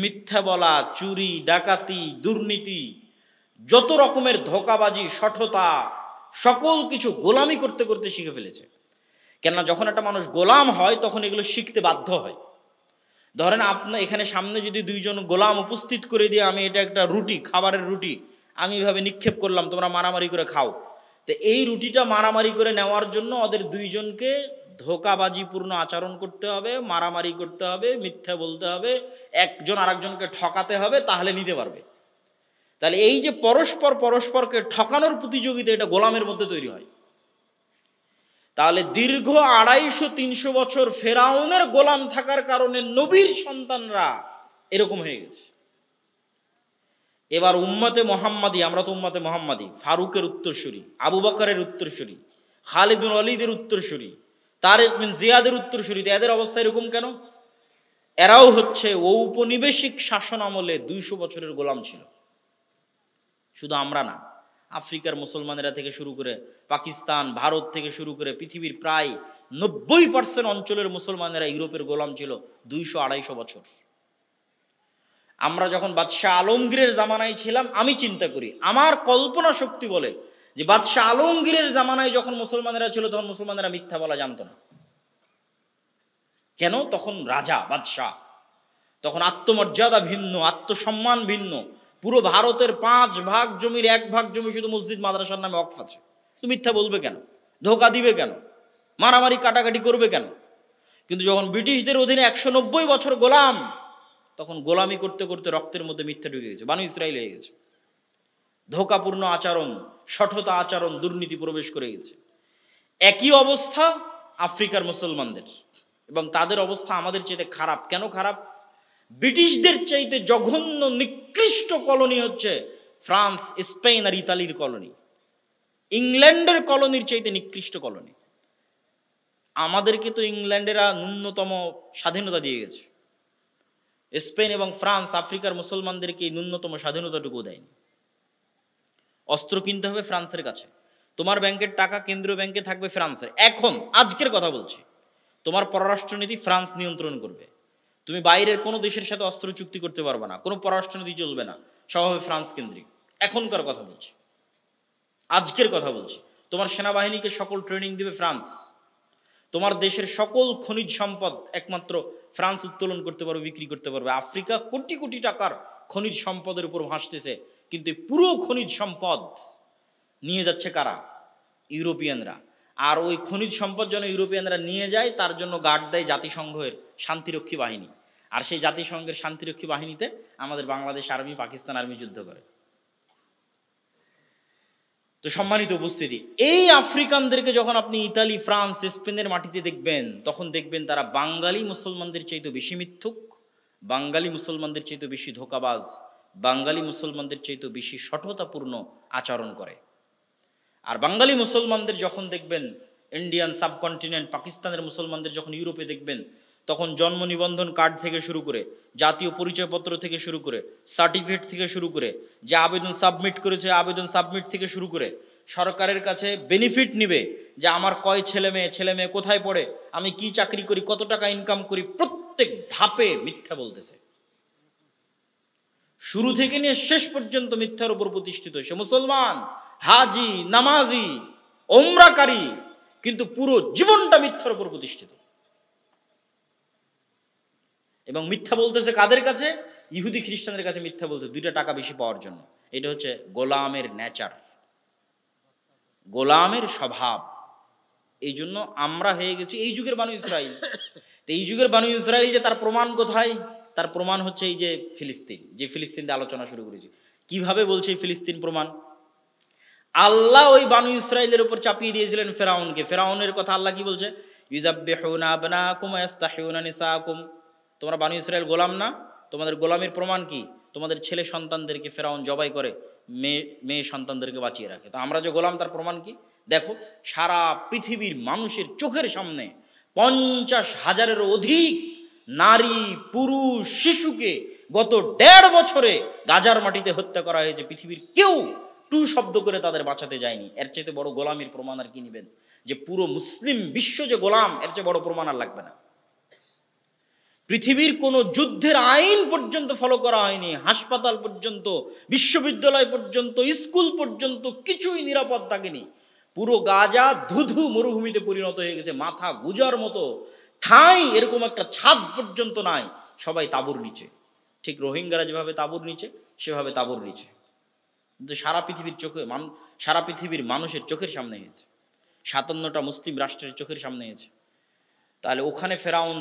মিথ্যা বলা, চুরি, ডাকাতি, দুর্নীতি, যত রকমের ধোঁকাবাজি, শঠতা, সকল কিছু গোলামি করতে করতে শিখে ফেলেছে। কেননা যখন একটা মানুষ গোলাম হয় তখন এগুলো শিখতে বাধ্য হয়। ধরেন আপনার এখানে সামনে যদি 2 জন গোলাম উপস্থিত করে দিয়ে আমি এটা একটা রুটি, খাবারের রুটি আমি এভাবে নিক্ষেপ করলাম, তোমরা মারামারি করে খাও, তো এই রুটিটা মারামারি করে নেওয়ার জন্য ওদের 2 জনকে ধোঁকাবাজিপূর্ণ আচরণ করতে হবে, মারামারি করতে হবে, মিথ্যা বলতে হবে, একজন আরেকজনকে ঠকাতে হবে, তাহলে নিতে পারবে। তাহলে এই যে পরস্পরকে ঠকানোর প্রতিযোগিতা, এটা গোলামের মধ্যে তৈরি হয়। তাহলে দীর্ঘ 250-300 বছর ফেরাউনের গোলাম থাকার কারণে নবীর সন্তানরা এরকম হয়ে গেছে। এবার উম্মতে মুহাম্মাদি, আমরা তো উম্মতে মুহাম্মাদি, ফারুকের উত্তরসূরি, আবু বকরের উত্তরসূরি, খালিদ বিন ওয়ালিদের উত্তরসূরি, তারেক বিন জিয়াদের উত্তরসূরি, এদের অবস্থা এরকম কেন? এরাও হচ্ছে ঔপনিবেশিক শাসন আমলে 200 বছরের গোলাম ছিল। শুধু আমরা না, আফ্রিকার মুসলমানেরা থেকে শুরু করে পাকিস্তান, ভারত থেকে শুরু করে পৃথিবীর প্রায় 90% অঞ্চলের মুসলমানেরা ইউরোপের গোলাম ছিল 200-250 বছর। আমরা যখন বাদশাহ আলমগীরের জামানায় ছিলাম, আমি চিন্তা করি, আমার কল্পনা শক্তি বলে যে বাদশাহ আলমগীরের জামানায় যখন মুসলমানেরা ছিল তখন মুসলমানেরা মিথ্যা বলা জানতো না। কেন? তখন রাজা বাদশাহ, তখন আত্মমর্যাদা ভিন্ন, আত্মসম্মান ভিন্ন। পুরো ভারতের 5 ভাগ জমির 1 ভাগ জমি শুধু মসজিদ মাদ্রাসার নামে ওয়াকফ আছে। তুমি মিথ্যা বলবে কেন? ধোকা দিবে কেন? মারামারি কাটাকাটি করবে কেন? কিন্তু যখন ব্রিটিশদের অধীনে 190 বছর গোলাম, তখন গোলামি করতে করতে রক্তের মধ্যে মিথ্যা ঢুকে গেছে, বানু ইসরাইল হয়ে গেছে। ধোকাপূর্ণ আচরণ, শঠতা আচরণ, দুর্নীতি প্রবেশ করে গেছে। একই অবস্থা আফ্রিকার মুসলমানদের, এবং তাদের অবস্থা আমাদের চাইতে খারাপ। কেন খারাপ? ব্রিটিশদের চাইতে জঘন্য নিকৃষ্ট কলোনি হচ্ছে ফ্রান্স, স্পেন আর ইতালির কলোনি। ইংল্যান্ডের কলোনির চাইতে নিকৃষ্ট কলোনি। আমাদেরকে তো ইংল্যান্ডেরা ন্যূনতম স্বাধীনতা দিয়ে গেছে, স্পেন এবং ফ্রান্স আফ্রিকার মুসলমানদেরকে ন্যূনতম স্বাধীনতাটুকু দেয়নি। অস্ত্র কিনতে হবে ফ্রান্সের কাছে, তোমার ব্যাংকের টাকা কেন্দ্রীয় ব্যাংকে থাকবে ফ্রান্সের। এখন আজকের কথা বলছি, তোমার পররাষ্ট্রনীতি ফ্রান্স নিয়ন্ত্রণ করবে। তুমি বাইরের কোনো দেশের সাথে অস্ত্র চুক্তি করতে পারবে না, কোনো পররাষ্ট্রনীতি চলবে না, সব হবে ফ্রান্স কেন্দ্রিক। এখনকার কথা বলছি, আজকের কথা বলছি। তোমার সেনাবাহিনীকে সকল ট্রেনিং দিবে ফ্রান্স। তোমার দেশের সকল খনিজ সম্পদ একমাত্র ফ্রান্স উত্তোলন করতে পারবে, বিক্রি করতে পারবে। আফ্রিকা কোটি কোটি টাকার খনিজ সম্পদের উপর ভাসতেছে, কিন্তু পুরো খনিজ সম্পদ নিয়ে যাচ্ছে কারা? ইউরোপিয়ানরা। আর ওই খনিজ সম্পদ যেন ইউরোপিয়ানরা নিয়ে যায়, তার জন্য গার্ড দেয় জাতিসংঘের শান্তিরক্ষী বাহিনী। আর সেই জাতিসংঘের শান্তিরক্ষী বাহিনীতে আমাদের বাংলাদেশ আর্মি, পাকিস্তান আর্মি যুদ্ধ করে। তো সম্মানিত উপস্থিতি, এই আফ্রিকানদেরকে যখন আপনি ইতালি, ফ্রান্স, স্পেনের মাটিতে দেখবেন, তখন দেখবেন তারা বাঙালি মুসলমানদের চাইতে বেশি মিথ্যুক, বাঙালি মুসলমানদের চাইতে বেশি ধোঁকাবাজ, বাঙালি মুসলমানদের চাইতে বেশি শঠতাপূর্ণ আচরণ করে। আর বাঙালি মুসলমানদের যখন দেখবেন ইন্ডিয়ান সাবকন্টিনেন্ট, পাকিস্তানের মুসলমানদের যখন ইউরোপে দেখবেন, তখন জন্ম নিবন্ধন কার্ড থেকে শুরু করে, জাতীয় পরিচয়পত্র থেকে শুরু করে, সার্টিফিকেট থেকে শুরু করে, যে আবেদন সাবমিট করেছে আবেদন সাবমিট থেকে শুরু করে, সরকারের কাছে বেনিফিট নিবে যে আমার কয় ছেলে মেয়ে কোথায় পড়ে, আমি কি চাকরি করি, কত টাকা ইনকাম করি, প্রত্যেক ধাপে মিথ্যা বলতেছে। শুরু থেকে নিয়ে শেষ পর্যন্ত মিথ্যার উপর প্রতিষ্ঠিত। সে মুসলমান, হাজি, নামাজি, ওমরাকারী, কিন্তু পুরো জীবনটা মিথ্যার উপর প্রতিষ্ঠিত। এবং মিথ্যা বলতেছে কাদের কাছে? ইহুদি খ্রিস্টানদের কাছে মিথ্যা বলতে, 2টা টাকা বেশি পাওয়ার জন্য। এটা হচ্ছে গোলামের নেচার, গোলামের স্বভাব। এই জন্য আমরা হয়ে গেছি এই যুগের বানু ইসরাইল। এই যুগের বানু ইসরাইল যে তার প্রমাণ কোথায়? তার প্রমাণ হচ্ছে এই যে ফিলিস্তিন, যে ফিলিস্তিন দিয়ে আলোচনা শুরু করেছি। কিভাবে বলছে ফিলিস্তিন প্রমাণ? আল্লাহ ওই বানু ইসরাইলের উপর চাপিয়ে দিয়েছিলেন ফেরাউনকে। ফেরাউনের কথা আল্লাহ কি বলছে? ইউযাব্বিহুনা আবনাকুম ওয়া ইস্তাহইউনা নিসাকুম। তোমরা বানু ইসরাইল গোলাম না? তোমাদের গোলামের প্রমাণ কি? তোমাদের ছেলে সন্তানদেরকে ফেরাউন জবাই করে, মেয়ে সন্তানদেরকে বাঁচিয়ে রাখে। তো আমরা যে গোলাম, তার প্রমাণ কি? দেখো, সারা পৃথিবীর মানুষের চোখের সামনে 50,000-এরও অধিক নারী, পুরুষ, শিশুকে গত 1.5 বছরে গাজার মাটিতে হত্যা করা হয়েছে। পৃথিবীর কেউ টু শব্দ করে তাদের বাঁচাতে যায়নি। এর চাইতে বড় গোলামির প্রমাণ আর কি নেবেন? যে পুরো মুসলিম বিশ্ব যে গোলাম, এর চেয়ে বড় প্রমাণ আর লাগবে না। পৃথিবীর কোনো যুদ্ধের আইন পর্যন্ত ফলো করা হয়নি, হাসপাতাল পর্যন্ত, বিশ্ববিদ্যালয় পর্যন্ত, স্কুল পর্যন্ত কিছুই নিরাপদ থাকেনি। পুরো গাজা ধুধু মরুভূমিতে পরিণত হয়ে গেছে, মাথা গুজার মতো ঠাঁই এরকম একটা ছাদ পর্যন্ত নাই, সবাই তাঁবুর নিচে। ঠিক রোহিঙ্গারা যেভাবে তাঁবুর নিচে, সেভাবে তাঁবুর নিচে। কিন্তু সারা পৃথিবীর চোখে, সারা পৃথিবীর মানুষের চোখের সামনে হয়েছে, 57টা মুসলিম রাষ্ট্রের চোখের সামনে হয়েছে। তাহলে ওখানে ফেরাউন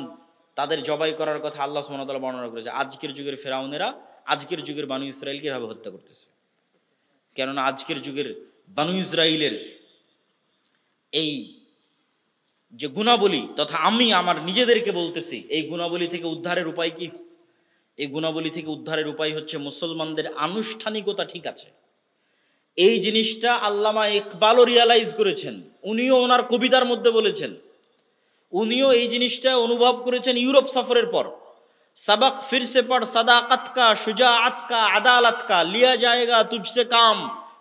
তাদের জবাই করার কথা আল্লাহ সুবহানাহু ওয়া তাআলা বর্ণনা করেছে। আজকের যুগের ফেরাউনেরা আজকের যুগের বানু ইসরাইলকে এভাবে হত্যা করতেছে। কেননা আজকের যুগের বানু ইসরাইলের এই যে গুণাবলী, তথা আমি আমার নিজেদেরকে বলতেছি, এই গুণাবলী থেকে উদ্ধারের উপায় কি? এই গুণাবলী থেকে উদ্ধারের উপায় হচ্ছে মুসলমানদের আনুষ্ঠানিকতা ঠিক আছে। এই জিনিসটা আল্লামা ইকবালও রিয়ালাইজ করেছেন, উনিও ওনার কবিতার মধ্যে বলেছেন। উনিও এই জিনিসটা অনুভব করেছেন ইউরোপ সফরের পর। सबक फिर से पढ़ सदाकत का, शुजाअत का, अदालत का, लिया जाएगा तुझसे काम,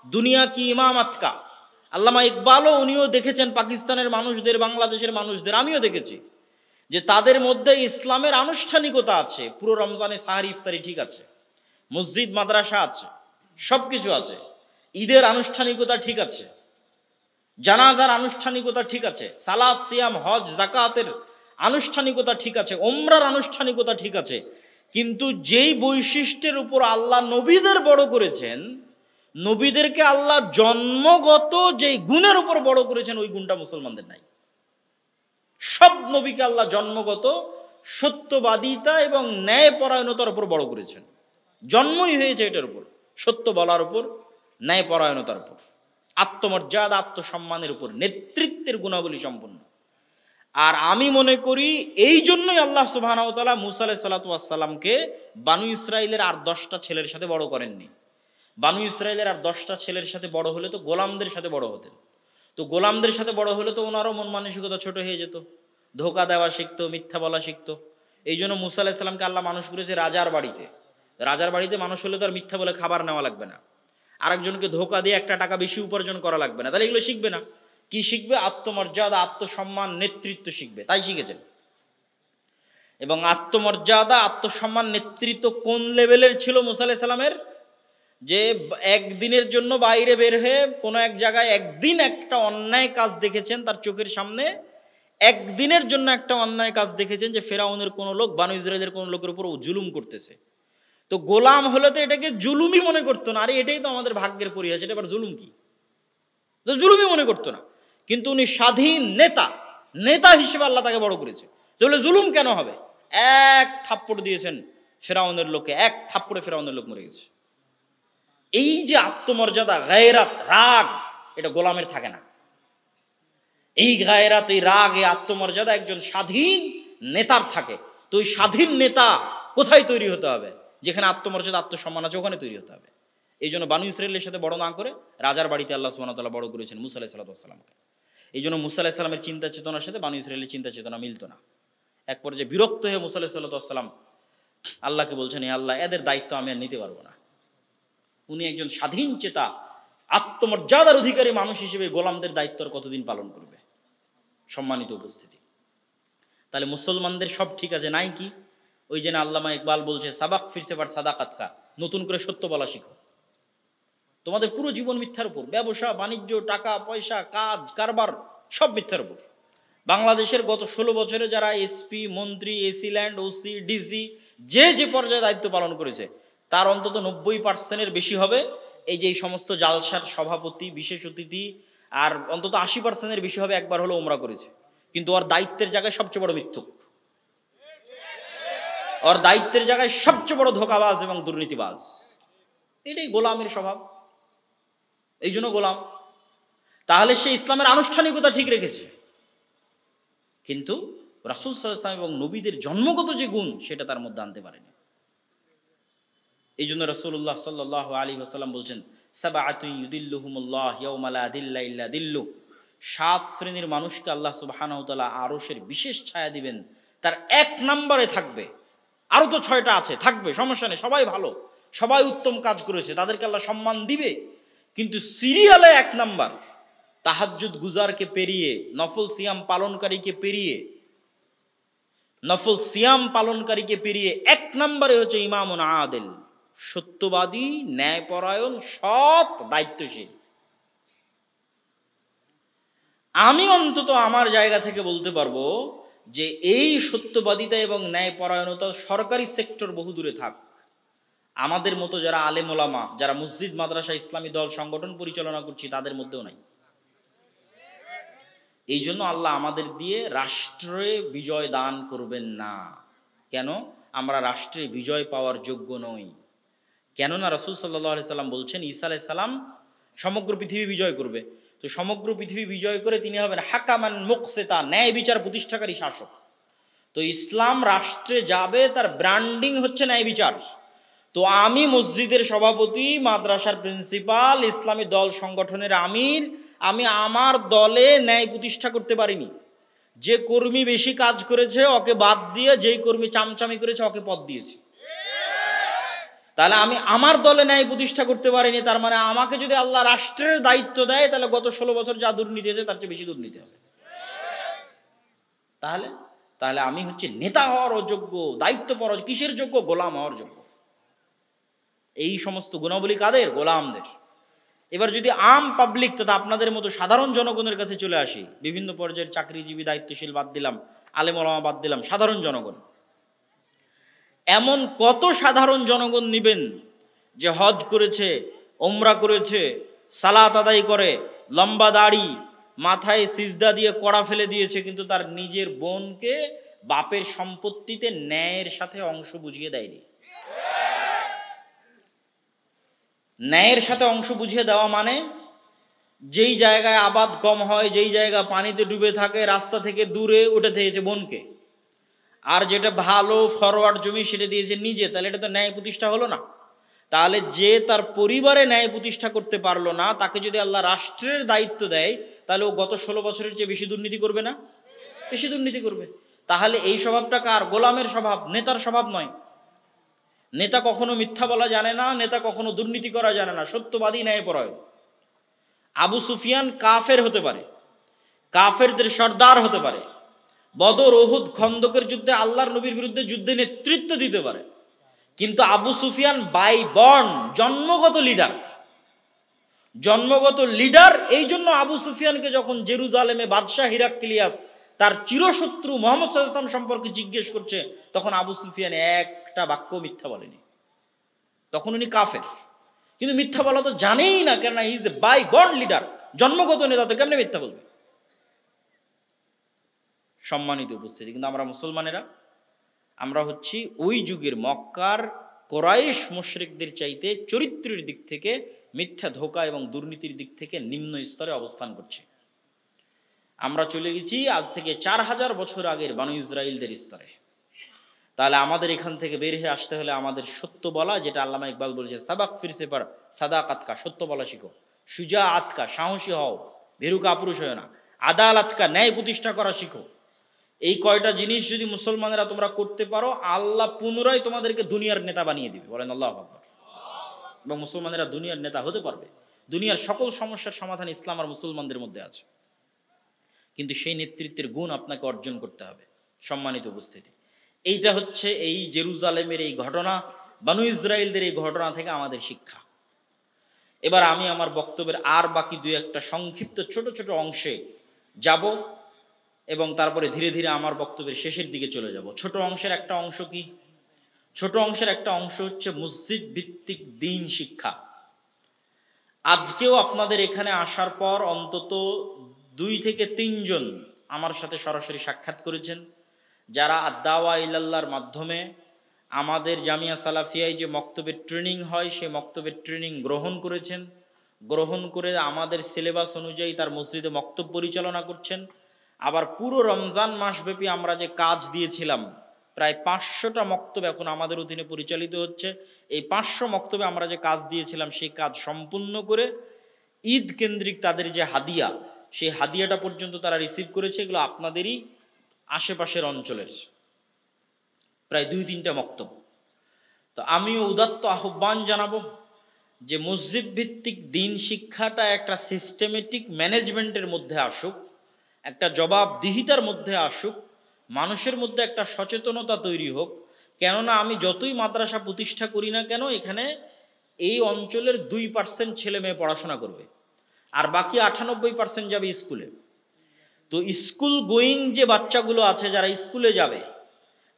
दुनिया की इमामत का। আল্লামা ইকবালও উনিও দেখেছেন পাকিস্তানের মানুষদের, বাংলাদেশের মানুষদের, আমিও দেখেছি যে তাদের মধ্যে ইসলামের আনুষ্ঠানিকতা আছে। পুরো রমজানে সাহারি ইফতারি ঠিক আছে, মসজিদ মাদ্রাসা আছে, সব কিছু আছে, ঈদের আনুষ্ঠানিকতা ঠিক আছে, জানাজার আনুষ্ঠানিকতা ঠিক আছে, সালাত, সিয়াম, হজ, যাকাতের আনুষ্ঠানিকতা ঠিক আছে, ওমরার আনুষ্ঠানিকতা ঠিক আছে, কিন্তু যেই বৈশিষ্ট্যের উপর আল্লাহ নবীদের বড় করেছেন, নবীদেরকে আল্লাহ জন্মগত যেই গুণের উপর বড় করেছেন ওই গুণটা মুসলমানদের নাই। সব নবীকে আল্লাহ জন্মগত সত্যবাদিতা এবং ন্যায়পরায়ণতার উপর বড় করেছেন। জন্মই হয়েছে এটার উপর, সত্য বলার উপর, ন্যায়পরায়ণতার উপর, আত্মমর্যাদা আত্মসম্মানের উপর, নেতৃত্বের গুণাবলী সম্পন্ন। আর আমি মনে করি এই জন্যই আল্লাহ সুবহানাহু ওয়া তাআলা মুসা আলাইহিস সালাতু ওয়াস সালামকে বানু ইসরাইলের আর 10টা ছেলের সাথে বড় করেননি। বানু ইসরাইলের আর 10টা ছেলের সাথে বড় হলে তো গোলামদের সাথে বড় হতেন, তো গোলামদের সাথে বড় হলে তো ওনারও মন মানসিকতা ছোট হয়ে যেত, ধোকা দেওয়া শিখতো, মিথ্যা বলা শিখতো। এই জন্য মুসা আলাইহিস সালামকে আল্লাহ মানুষ করেছে রাজার বাড়িতে। রাজার বাড়িতে মানুষ হলে তো আর মিথ্যা বলে খাবার নেওয়া লাগবে না, আরেকজনকে ধোকা দিয়ে একটা টাকা বেশি উপার্জন করা লাগবে না, তাহলে এগুলো শিখবে না। কি শিখবে? আত্মমর্যাদা, আত্মসম্মান, নেতৃত্ব শিখবে, তাই শিখেছেন। এবং আত্মমর্যাদা, আত্মসম্মান, নেতৃত্ব কোন লেভেলের ছিল মুসা আলাইহিস সালামের? যে একদিনের জন্য বাইরে বের হয়ে কোনো এক জায়গায় একদিন একটা অন্যায় কাজ দেখেছেন তার চোখের সামনে, একদিনের জন্য একটা অন্যায় কাজ দেখেছেন যে ফেরাউনের কোনো লোক বানু ইসরাইলের কোনো লোকের উপর জুলুম করতেছে। তো গোলাম হলে তো এটাকে জুলুমই মনে করতো না, আরে এটাই তো আমাদের ভাগ্যের পরিহাস, এটা আবার জুলুম কি? তো জুলুমই মনে করতো না। কিন্তু উনি স্বাধীন নেতা, নেতা হিসেবে আল্লাহ তাকে বড় করেছে। তাহলে জুলুম কেন হবে? এক থাপ্পড় দিয়েছেন ফেরাউনের লোককে, এক থাপ্পড়ে ফেরাউনের লোক মরে গেছে। এই যে আত্মমর্যাদা, গায়রাত, রাগ, এটা গোলামের থাকে না। এই গায়রাত, এই রাগ, এই আত্মমর্যাদা একজন স্বাধীন নেতার থাকে। তো ওই স্বাধীন নেতা কোথায় তৈরি হতে হবে? যেখানে আত্মমর্যাদা, আত্মসম্মান আছে ওখানে তৈরি হতে হবে। এই জন্য বানু ইসরাইলের সাথে বড় না করে রাজার বাড়িতে আল্লাহ সুবহানাহু ওয়া তাআলা বড় করেছেন মুসা আলাইহিস সালামকে। এই জন্য মুসা আলাইহিস সালামের চিন্তা চেতনার সাথে বানু ইসরাইলের চিন্তা চেতনা মিলতো না। এক পর্যায়ে বিরক্ত হয়ে মুসা আলাইহিস সালাম আল্লাহকে বলছেন, এই আল্লাহ, এদের দায়িত্ব আমি আর নিতে পারবো না। উনি একজন স্বাধীন চেতা, আত্মমর্যাদার অধিকারী মানুষ হিসেবে গোলামদের দায়িত্ব কতদিন পালন করবে? সম্মানিত উপস্থিতি, তাহলে মুসলমানদের সব ঠিক আছে নাই কি? ওই যে না আল্লামা ইকবাল বলছে, সাবাক ফিরছে পার সাদাকাত কা, নতুন করে সত্য বলা শিখো। তোমাদের পুরো জীবন মিথ্যার উপর, ব্যবসা বাণিজ্য, টাকা পয়সা, কাজ কারবার সব মিথ্যার উপর। বাংলাদেশের গত 16 বছরে যারা এসপি, মন্ত্রী, এসি ল্যান্ড, ওসি, ডিসি যে যে পর্যায়ে দায়িত্ব পালন করেছে তার অন্তত 90% বেশি হবে এই যে এই সমস্ত জালসার সভাপতি, বিশেষ অতিথি, আর অন্তত 80% বেশি হবে একবার হলো ওমরা করেছে। কিন্তু ওর দায়িত্বের জায়গায় সবচেয়ে বড় মিথ্যুক, ওর দায়িত্বের জায়গায় সবচেয়ে বড় ধোঁকাবাজ এবং দুর্নীতিবাজ। এটাই গোলামের স্বভাব, এই জন্য গোলাম। তাহলে সে ইসলামের আনুষ্ঠানিকতা ঠিক রেখেছে, কিন্তু রাসূল সাল্লাল্লাহু আলাইহি ওয়াসাল্লাম এবং নবীদের জন্মগত যে গুণ সেটা তার মধ্যে আনতে পারেনি। এই জন্য রাসূলুল্লাহ সাল্লাল্লাহু আলাইহি ওয়াসাল্লাম বলছেন, সাবআতুন ইউদিল্লুহুমুল্লাহ ইয়াওমা লা দিল্লা ইল্লা দিল্লু, 7 শ্রেণীর মানুষকে আল্লাহ সুবহানাহু ওয়া তাআলা আরশের বিশেষ ছায়া দিবেন, তার 1 নম্বরে থাকবে। আরো তো 6টা আছে, থাকবে, সমস্যা নেই, সবাই ভালো, সবাই উত্তম কাজ করেছে, তাদেরকে আল্লাহ সম্মান দিবে। কিন্তু সিরিয়ালে 1 নাম্বার, তাহাজ্জুদ গুজারকে পেরিয়ে, নফল সিয়াম পালনকারীকে পেরিয়ে, নফল সিয়াম পালনকারীকে পেরিয়ে 1 নম্বরে হচ্ছে ইমামুন আদিল, সত্যবাদী, ন্যায়পরায়ণ, সৎ, দায়িত্বশীল। আমি অন্তত আমার জায়গা থেকে বলতে পারবো যে এই সত্যবাদিতা এবং ন্যায়পরায়ণতা সরকারি সেক্টর বহু দূরে থাক, আমাদের মতো যারা আলেম ওলামা, যারা মসজিদ মাদ্রাসা ইসলামী দল সংগঠন পরিচালনা করছি তাদের মধ্যেও নাই। এই জন্য আল্লাহ আমাদের দিয়ে রাষ্ট্রে বিজয় দান করবেন না। কেন? আমরা রাষ্ট্রে বিজয় পাওয়ার যোগ্য নই। কেননা রাসূল সাল্লাল্লাহু আলাইহি সাল্লাম বলছেন, ঈসা আলাইহিস সালাম সমগ্র পৃথিবী বিজয় করবে। তো সমগ্র পৃথিবী বিজয় করে তিনি হবেন হাকামান মুকসিতা, ন্যায় বিচার প্রতিষ্ঠাকারী শাসক। তো ইসলাম রাষ্ট্রে যাবে, তার ব্র্যান্ডিং হচ্ছে ন্যায় বিচার। তো আমি মসজিদের সভাপতি, মাদ্রাসার প্রিন্সিপাল, ইসলামী দল সংগঠনের আমির, আমি আমার দলে ন্যায় প্রতিষ্ঠা করতে পারিনি। যে কর্মী বেশি কাজ করেছে ওকে বাদ দিয়ে যেই কর্মী চামচামি করেছে ওকে পদ দিয়েছি। তাহলে আমি আমার দলে ন্যায় প্রতিষ্ঠা করতে পারিনি, তার মানে আমাকে যদি আল্লাহ রাষ্ট্রের দায়িত্ব দেয় তাহলে গত 16 বছর যা দুর্নীতি হয়েছে তার চেয়ে বেশি দুর্নীতি হবে। তাহলে আমি হচ্ছে নেতা হওয়ার অযোগ্য, দায়িত্বপর, কিসের যোগ্য? গোলাম হওয়ার যোগ্য। এই সমস্ত গুণাবলী কাদের? গোলামদের। এবার যদি আম পাবলিক তথা আপনাদের মতো সাধারণ জনগণের কাছে চলে আসি, বিভিন্ন পর্যায়ের চাকরিজীবী, দায়িত্বশীল বাদ দিলাম, আলেম ওলামা বাদ দিলাম, সাধারণ জনগণ। এমন কত সাধারণ জনগণ নিবেন যে হজ করেছে, ওমরা করেছে, সালাত আদায় করে, লম্বা দাড়ি, মাথায় সিজদা দিয়ে কড়া ফেলে দিয়েছে, কিন্তু তার নিজের বোনকে বাপের সম্পত্তিতে ন্যায়ের সাথে অংশ বুঝিয়ে দেয়নি। ন্যায়ের সাথে অংশ বুঝিয়ে দেওয়া মানে যেই জায়গায় আবাদ কম হয়, যেই জায়গা পানিতে ডুবে থাকে, রাস্তা থেকে দূরে, ওটা দিয়েছে বোনকে। আর যেটা ভালো ফরওয়ার্ড জমি সেটা দিয়েছে নিজে। তাহলে এটা তো ন্যায় প্রতিষ্ঠা হলো না। তাহলে যে তার পরিবারে ন্যায় প্রতিষ্ঠা করতে পারলো না, তাকে যদি আল্লাহ রাষ্ট্রের দায়িত্ব দেয়, তাহলে ও গত 16 বছরের চেয়ে বেশি দুর্নীতি করবে না? বেশি দুর্নীতি করবে। তাহলে এই স্বভাবটা কার? গোলামের স্বভাব, নেতার স্বভাব নয়। নেতা কখনো মিথ্যা বলা জানে না, নেতা কখনো দুর্নীতি করা জানে না, সত্যবাদী, ন্যায়পরায়ণ। আবু সুফিয়ান কাফের হতে পারে, কাফেরদের সর্দার হতে পারে, বদর, উহুদ, খন্দকের যুদ্ধে আল্লাহর নবীর বিরুদ্ধে যুদ্ধে নেতৃত্ব দিতে পারে, কিন্তু আবু সুফিয়ান বাই বর্ন, জন্মগত লিডার। জন্মগত লিডার। এই জন্য আবু সুফিয়ানকে যখন জেরুজালেমে বাদশাহ হিরাক্লিয়াস তার চিরশত্রু মুহাম্মদ সাল্লাল্লাহু আলাইহি ওয়াসাল্লাম সম্পর্কে জিজ্ঞেস করছে, তখন আবু সুফিয়ান একটা বাক্য মিথ্যা বলেনি। তখন উনি কাফের, কিন্তু মিথ্যা বলা তো জানেই না, কেননা he is a by born leader, জন্মগত নেতা, তো কেমনে মিথ্যা বলবে? সম্মানিত উপস্থিতি, কিন্তু আমরা মুসলমানেরা, আমরা হচ্ছি ওই যুগের মক্কার কোরাইশ মুশরিকদের চাইতে চরিত্রের দিক থেকে, মিথ্যা, ধোঁকা এবং দুর্নীতির দিক থেকে নিম্ন স্তরে অবস্থান করছি। আমরা চলে গেছি আজ থেকে 4000 বছর আগের বানু ইসরাইলদের স্তরে। তাহলে আমাদের এখান থেকে বের হয়ে আসতে হলে আমাদের সত্য বলা, যেটা আল্লামা ইকবাল বলেছে, সাবাক ফিরসে পার সাদাকাতকা, সত্য বলা শিখো, সুজা আতকা, সাহসী হও, ভেরুকা পুরুষ হয় না, আদালাতকা, ন্যায় প্রতিষ্ঠা করা শিখো। এই কয়টা জিনিস যদি মুসলমানেরা তোমরা করতে পারো, আল্লাহ পুনরায় তোমাদেরকে দুনিয়ার নেতা বানিয়ে দিবে। বলেন আল্লাহু আকবার। এবং মুসলমানেরা দুনিয়ার নেতা হতে পারবে। দুনিয়ার সকল সমস্যার সমাধান ইসলাম আর মুসলমানদের মধ্যে আছে, কিন্তু সেই নেতৃত্বের গুণ আপনাকে অর্জন করতে হবে। সম্মানিত উপস্থিতি, এইটা হচ্ছে এই জেরুজালেমের এই ঘটনা, বানু ইসরাইলদের এই ঘটনা থেকে আমাদের শিক্ষা। এবার আমি আমার বক্তব্যের আর বাকি দুই একটা সংক্ষিপ্ত ছোট ছোট অংশে যাব এবং তারপরে ধীরে ধীরে আমার বক্তব্যের শেষের দিকে চলে যাব। ছোট অংশের একটা অংশ কি? ছোট অংশের একটা অংশ হচ্ছে মসজিদ ভিত্তিক দ্বীন শিক্ষা। আজকেও আপনাদের এখানে আসার পর অন্তত 2 থেকে 3 জন আমার সাথে সরাসরি সাক্ষাৎ করেছেন, যারা আদ-দাওয়া ইলাল্লাহর মাধ্যমে আমাদের জামিয়া সালাফিয়ায় যে মক্তবের ট্রেনিং হয়, সেই মক্তবের ট্রেনিং গ্রহণ করেছেন। গ্রহণ করে আমাদের সিলেবাস অনুযায়ী তার মসজিদে মক্তব পরিচালনা করছেন। আবার পুরো রমজান মাসব্যাপী আমরা যে কাজ দিয়েছিলাম, প্রায় 500টা মক্তব এখন আমাদের অধীনে পরিচালিত হচ্ছে। এই 500 মক্তবে আমরা যে কাজ দিয়েছিলাম, সেই কাজ সম্পূর্ণ করে ঈদ কেন্দ্রিক তাদের যে হাদিয়া, সেই হাদিয়াটা পর্যন্ত তারা রিসিভ করেছে। এগুলো আপনাদেরই আশেপাশের অঞ্চলের প্রায় 2-3টা মক্তব। তো আমিও উদাত্ত আহ্বান জানাবো যে মসজিদ ভিত্তিক দ্বীন শিক্ষাটা একটা সিস্টেমেটিক ম্যানেজমেন্টের মধ্যে আসুক, একটা জবাবদিহিতার মধ্যে আসুক, মানুষের মধ্যে একটা সচেতনতা তৈরি হোক। কেননা আমি যতই মাদ্রাসা প্রতিষ্ঠা করি না কেন, এখানে এই অঞ্চলের 2% ছেলে মেয়ে পড়াশোনা করবে, আর বাকি 98% যাবে স্কুলে। তো স্কুল গোয়িং যে বাচ্চাগুলো আছে, যারা স্কুলে যাবে,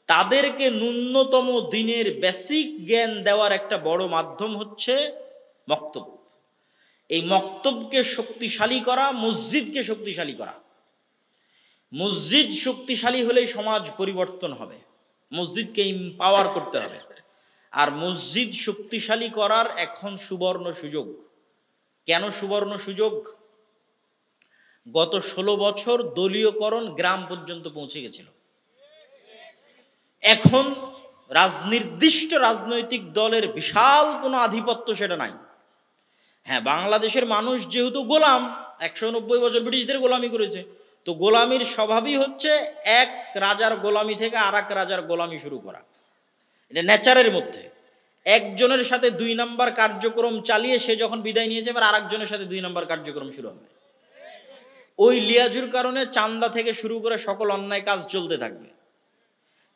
তাদেরকে ন্যূনতম দিনের বেসিক জ্ঞান দেওয়ার একটা বড় মাধ্যম হচ্ছে মক্তব। এই মক্তবকে শক্তিশালী করা, মসজিদকে শক্তিশালী করা। মসজিদ শক্তিশালী হলেই সমাজ পরিবর্তন হবে। মসজিদকে এম্পাওয়ার করতে হবে। আর মসজিদ শক্তিশালী করার এখন সুবর্ণ সুযোগ। কেন সুবর্ণ সুযোগ? গত 16 বছর দলীয়করণ গ্রাম পর্যন্ত পৌঁছে গেছিল। এখন নির্দিষ্ট রাজনৈতিক দলের বিশাল কোনো আধিপত্য সেটা নাই। হ্যাঁ, বাংলাদেশের মানুষ যেহেতু গোলাম, 190 বছর ব্রিটিশদের গোলামি করেছে, তো গোলামির স্বভাবই হচ্ছে এক রাজার গোলামি থেকে আর এক রাজার গোলামি শুরু করা। এটা নেচারের মধ্যে। একজনের সাথে 2 নম্বর কার্যক্রম চালিয়ে সে যখন বিদায় নিয়েছে, এবার আর একজনের সাথে 2 নম্বর কার্যক্রম শুরু হবে। ওই লিয়াজুর কারণে চান্দা থেকে শুরু করে সকল অন্যায় কাজ চলতে থাকবে।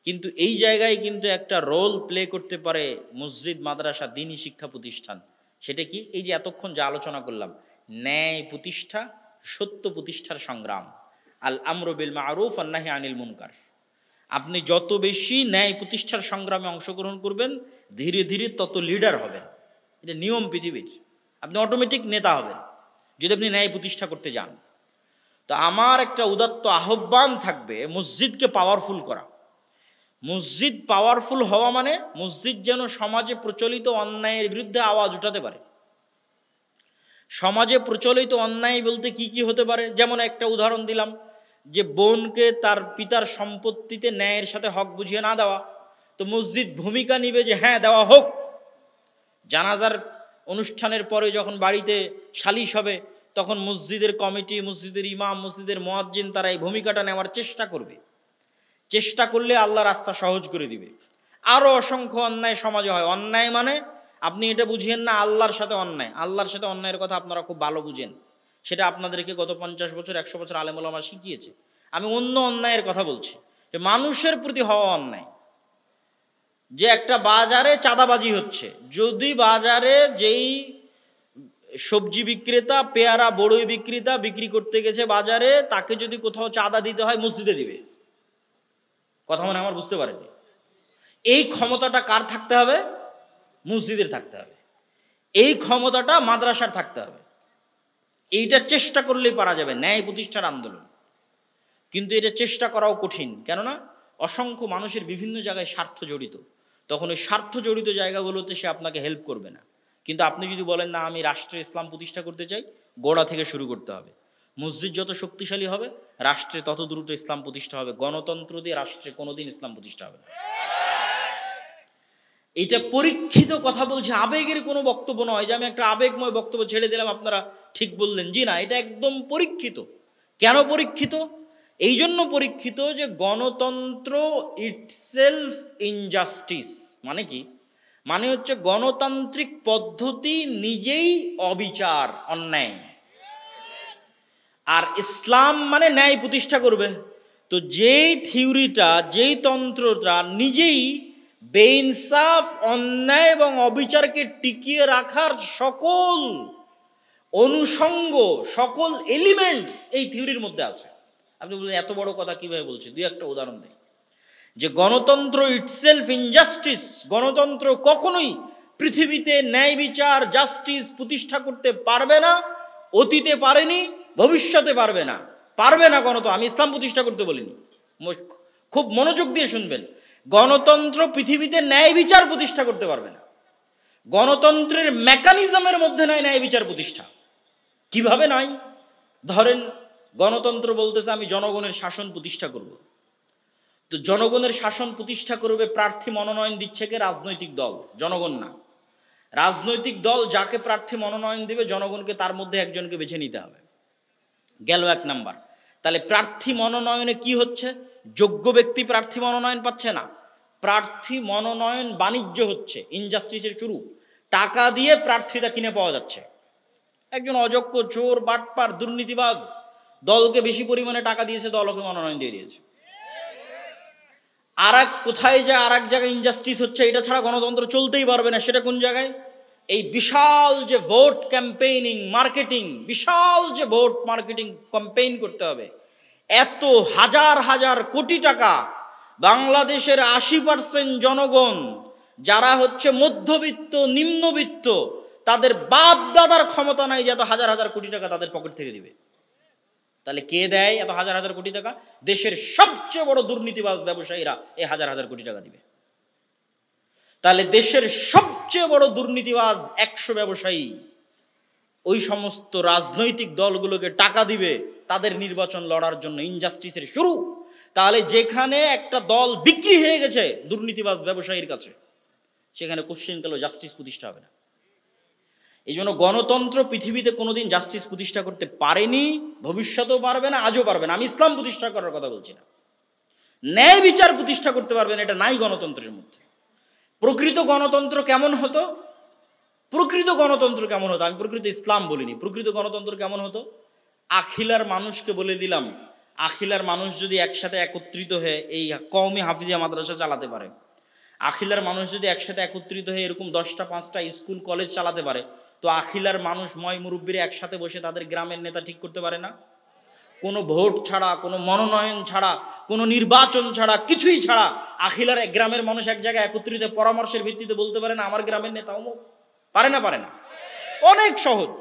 কিন্তু এই জায়গায় কিন্তু একটা রোল প্লে করতে পারে মসজিদ, মাদ্রাসা, দ্বীনি শিক্ষা প্রতিষ্ঠান। সেটা কি? এই যে এতক্ষণ যা আলোচনা করলাম, ন্যায় প্রতিষ্ঠা, সত্য প্রতিষ্ঠার সংগ্রাম, আল আমরু বিল মারুফ ওয়ান নাহি আনিল মুনকার। আপনি যত বেশি ন্যায় প্রতিষ্ঠার সংগ্রামে অংশগ্রহণ করবেন ধীরে ধীরে তত লিডার হবেন। এটা নিয়ম পৃথিবীর। আপনি অটোমেটিক নেতা হবেন যদি আপনি ন্যায় প্রতিষ্ঠা করতে যান। তো আমার একটা উদাত্ত আহ্বান থাকবে মসজিদকে পাওয়ারফুল করা। মসজিদ পাওয়ারফুল হওয়া মানে মসজিদ যেন সমাজে প্রচলিত অন্যায়ের বিরুদ্ধে আওয়াজ উঠাতে পারে। সমাজে প্রচলিত অন্যায় বলতে কি কি হতে পারে, যেমন একটা উদাহরণ দিলাম যে বোনকে তার পিতার সম্পত্তিতে ন্যায়ের সাথে হক বুঝিয়ে না দেওয়া, তো মসজিদ ভূমিকা নিবে যে হ্যাঁ দেওয়া হোক। জানাজার অনুষ্ঠানের পরে যখন বাড়িতে সালিশ হবে তখন মসজিদের কমিটি, মসজিদের ইমাম, মসজিদের মুয়াজ্জিন তারা এই ভূমিকাটা নেওয়ার চেষ্টা করবে। চেষ্টা করলে আল্লাহ রাস্তা সহজ করে দিবে। আরও অসংখ্য অন্যায় সমাজে হয়। অন্যায় মানে আপনি এটা বুঝিয়েন না আল্লাহর সাথে অন্যায়। আল্লাহর সাথে অন্যায়ের কথা আপনারা খুব ভালো বুঝেন, সেটা আপনাদেরকে গত 50 বছর 100 বছর আলেম ওলামা শিখিয়েছে। আমি অন্য অন্যায়ের কথা বলছি, যে মানুষের প্রতি হওয়া অন্যায়। যে একটা বাজারে চাঁদাবাজি হচ্ছে, যদি বাজারে যেই সবজি বিক্রেতা, পেয়ারা বড়ই বিক্রেতা বিক্রি করতে গেছে বাজারে, তাকে যদি কোথাও চাঁদা দিতে হয় মসজিদে দিবে। কথা মানে আমার বুঝতে পারেনি। এই ক্ষমতাটা কার থাকতে হবে? মসজিদের থাকতে হবে। এই ক্ষমতাটা মাদ্রাসার থাকতে হবে। এইটা চেষ্টা করলেই পারা যাবে, ন্যায় প্রতিষ্ঠার আন্দোলন। কিন্তু এটা চেষ্টা করাও কঠিন, কেননা অসংখ্য মানুষের বিভিন্ন জায়গায় স্বার্থ জড়িত। তখন ওই স্বার্থ জড়িত জায়গাগুলোতে সে আপনাকে হেল্প করবে না। কিন্তু আপনি যদি বলেন না আমি রাষ্ট্রে ইসলাম প্রতিষ্ঠা করতে চাই, গোড়া থেকে শুরু করতে হবে। মসজিদ যত শক্তিশালী হবে রাষ্ট্রে তত দ্রুত ইসলাম প্রতিষ্ঠা হবে। গণতন্ত্র দিয়ে রাষ্ট্রে কোনোদিন ইসলাম প্রতিষ্ঠা হবে না। এটা পরীক্ষিত কথা বলছে, আবেগের কোনো বক্তব্য নয় যে আমি একটা আবেগময় বক্তব্য ছেড়ে দিলাম আপনারা ঠিক বললেন। জি না, এটা একদম পরীক্ষিত। কেন পরীক্ষিত? এই জন্য পরীক্ষিত যে গণতন্ত্র ইটসেলফ ইনজাস্টিস। মানে কি? মানে হচ্ছে গণতান্ত্রিক পদ্ধতি নিজেই অবিচার, অন্যায়। আর ইসলাম মানে ন্যায় প্রতিষ্ঠা করবে। তো যেই থিওরিটা, যেই তন্ত্রটা নিজেই বেইনসাফ, অন্যায় এবং অবিচারকে টিকিয়ে রাখার সকল অনুষঙ্গ, সকল এলিমেন্টস এই থিওরির মধ্যে আছে। আপনি বললেন এত বড় কথা কিভাবে বলছে? দুই একটা উদাহরণ দেয় যে গণতন্ত্র ইটসেলফ ইনজাস্টিস। গণতন্ত্র কখনোই পৃথিবীতে ন্যায় বিচার, জাস্টিস প্রতিষ্ঠা করতে পারবে না। অতীতে পারেনি, ভবিষ্যতে পারবে না। পারবে না গণতন্ত্র। আমি ইসলাম প্রতিষ্ঠা করতে বলিনি, খুব মনোযোগ দিয়ে শুনবেন। গণতন্ত্র পৃথিবীতে ন্যায় বিচার প্রতিষ্ঠা করতে পারবে না। গণতন্ত্রের মেকানিজমের মধ্যে নাই ন্যায় বিচার প্রতিষ্ঠা। কিভাবে নাই? ধরেন গণতন্ত্র বলতেছে আমি জনগণের শাসন প্রতিষ্ঠা করব। তো জনগণের শাসন প্রতিষ্ঠা করবে, প্রার্থী মনোনয়ন দিচ্ছে কে? রাজনৈতিক দল, জনগণ না। রাজনৈতিক দল যাকে প্রার্থী মনোনয়ন দেবে জনগণকে তার মধ্যে একজনকে বেছে নিতে হবে। গেল এক নাম্বার। তাহলে প্রার্থী মনোনয়নে কি হচ্ছে? যোগ্য ব্যক্তি প্রার্থী মনোনয়ন পাচ্ছে না, প্রার্থী মনোনয়ন বাণিজ্য হচ্ছে। ইনজাস্টিসের শুরু। টাকা দিয়ে প্রার্থীতা কিনে পাওয়া যাচ্ছে। একজন অযোগ্য, চোর, বাটপার, দুর্নীতিবাজ দলকে বেশি পরিমাণে টাকা দিয়েছে, দলকে মনোনয়ন দিয়ে দিয়েছে। আর এক কোথায় যায়, আর এক জায়গায় ইনজাস্টিস হচ্ছে। এটা ছাড়া গণতন্ত্র চলতেই পারবে না। সেটা কোন জায়গায়? এই বিশাল যে ভোট ক্যাম্পেইনিং, মার্কেটিং, বিশাল যে ভোট মার্কেটিং ক্যাম্পেইন করতে হবে, এত হাজার হাজার কোটি টাকা বাংলাদেশের 80% জনগণ যারা হচ্ছে মধ্যবিত্ত, নিম্নবিত্ত, তাদের বাপ দাদার ক্ষমতা নাই যে এত হাজার হাজার কোটি টাকা তাদের পকেট থেকে দিবে। তাহলে কে দেয় এত হাজার হাজার কোটি টাকা? দেশের সবচেয়ে বড় দুর্নীতিবাজ ব্যবসায়ীরা এই হাজার হাজার কোটি টাকা দিবে। তাহলে দেশের সবচেয়ে বড় দুর্নীতিবাজ 100 ব্যবসায়ী ওই সমস্ত রাজনৈতিক দলগুলোকে টাকা দিবে তাদের নির্বাচন লড়ার জন্য। ইনজাস্টিসের শুরু। তাহলে যেখানে একটা দল বিক্রি হয়ে গেছে দুর্নীতিবাজ ব্যবসায়ীর কাছে, সেখানে কোশ্চেন কালো জাস্টিস প্রতিষ্ঠা হবে না। এই জন্য গণতন্ত্র পৃথিবীতে কোনোদিন জাস্টিস প্রতিষ্ঠা করতে পারেনি, ভবিষ্যতেও পারবে না, আজও পারবে না। আমি ইসলাম প্রতিষ্ঠা করার কথা বলছি না। ন্যায় বিচার প্রতিষ্ঠা করতে পারবে না, এটা নাই গণতন্ত্রের মধ্যে। প্রকৃত গণতন্ত্র কেমন হতো? প্রকৃত গণতন্ত্র কেমন হতো? আমি প্রকৃত ইসলাম বলিনি। প্রকৃত গণতন্ত্র কেমন হতো? আখিলার মানুষকে বলে দিলাম, আখিলার মানুষ যদি একসাথে একত্রিত হয়ে এই কওমি হাফিজিয়া মাদ্রাসা চালাতে পারে, আখিলার মানুষ যদি একসাথে একত্রিত হয়ে এরকম 10টা 5টা স্কুল কলেজ চালাতে পারে, তো আখিলার মানুষ, ময় মুরব্বীরা একসাথে বসে তাদের গ্রামের নেতা ঠিক করতে পারে না? কোনো ভোট ছাড়া, কোনো মনোনয়ন ছাড়া, কোনো নির্বাচন ছাড়া, কিছুই ছাড়া আখিলার গ্রামের মানুষ এক জায়গায় একত্রিত পরামর্শের ভিত্তিতে বলতে পারে না আমার গ্রামের নেতা অমুক? পারে না? পারে না? অনেক সহজ।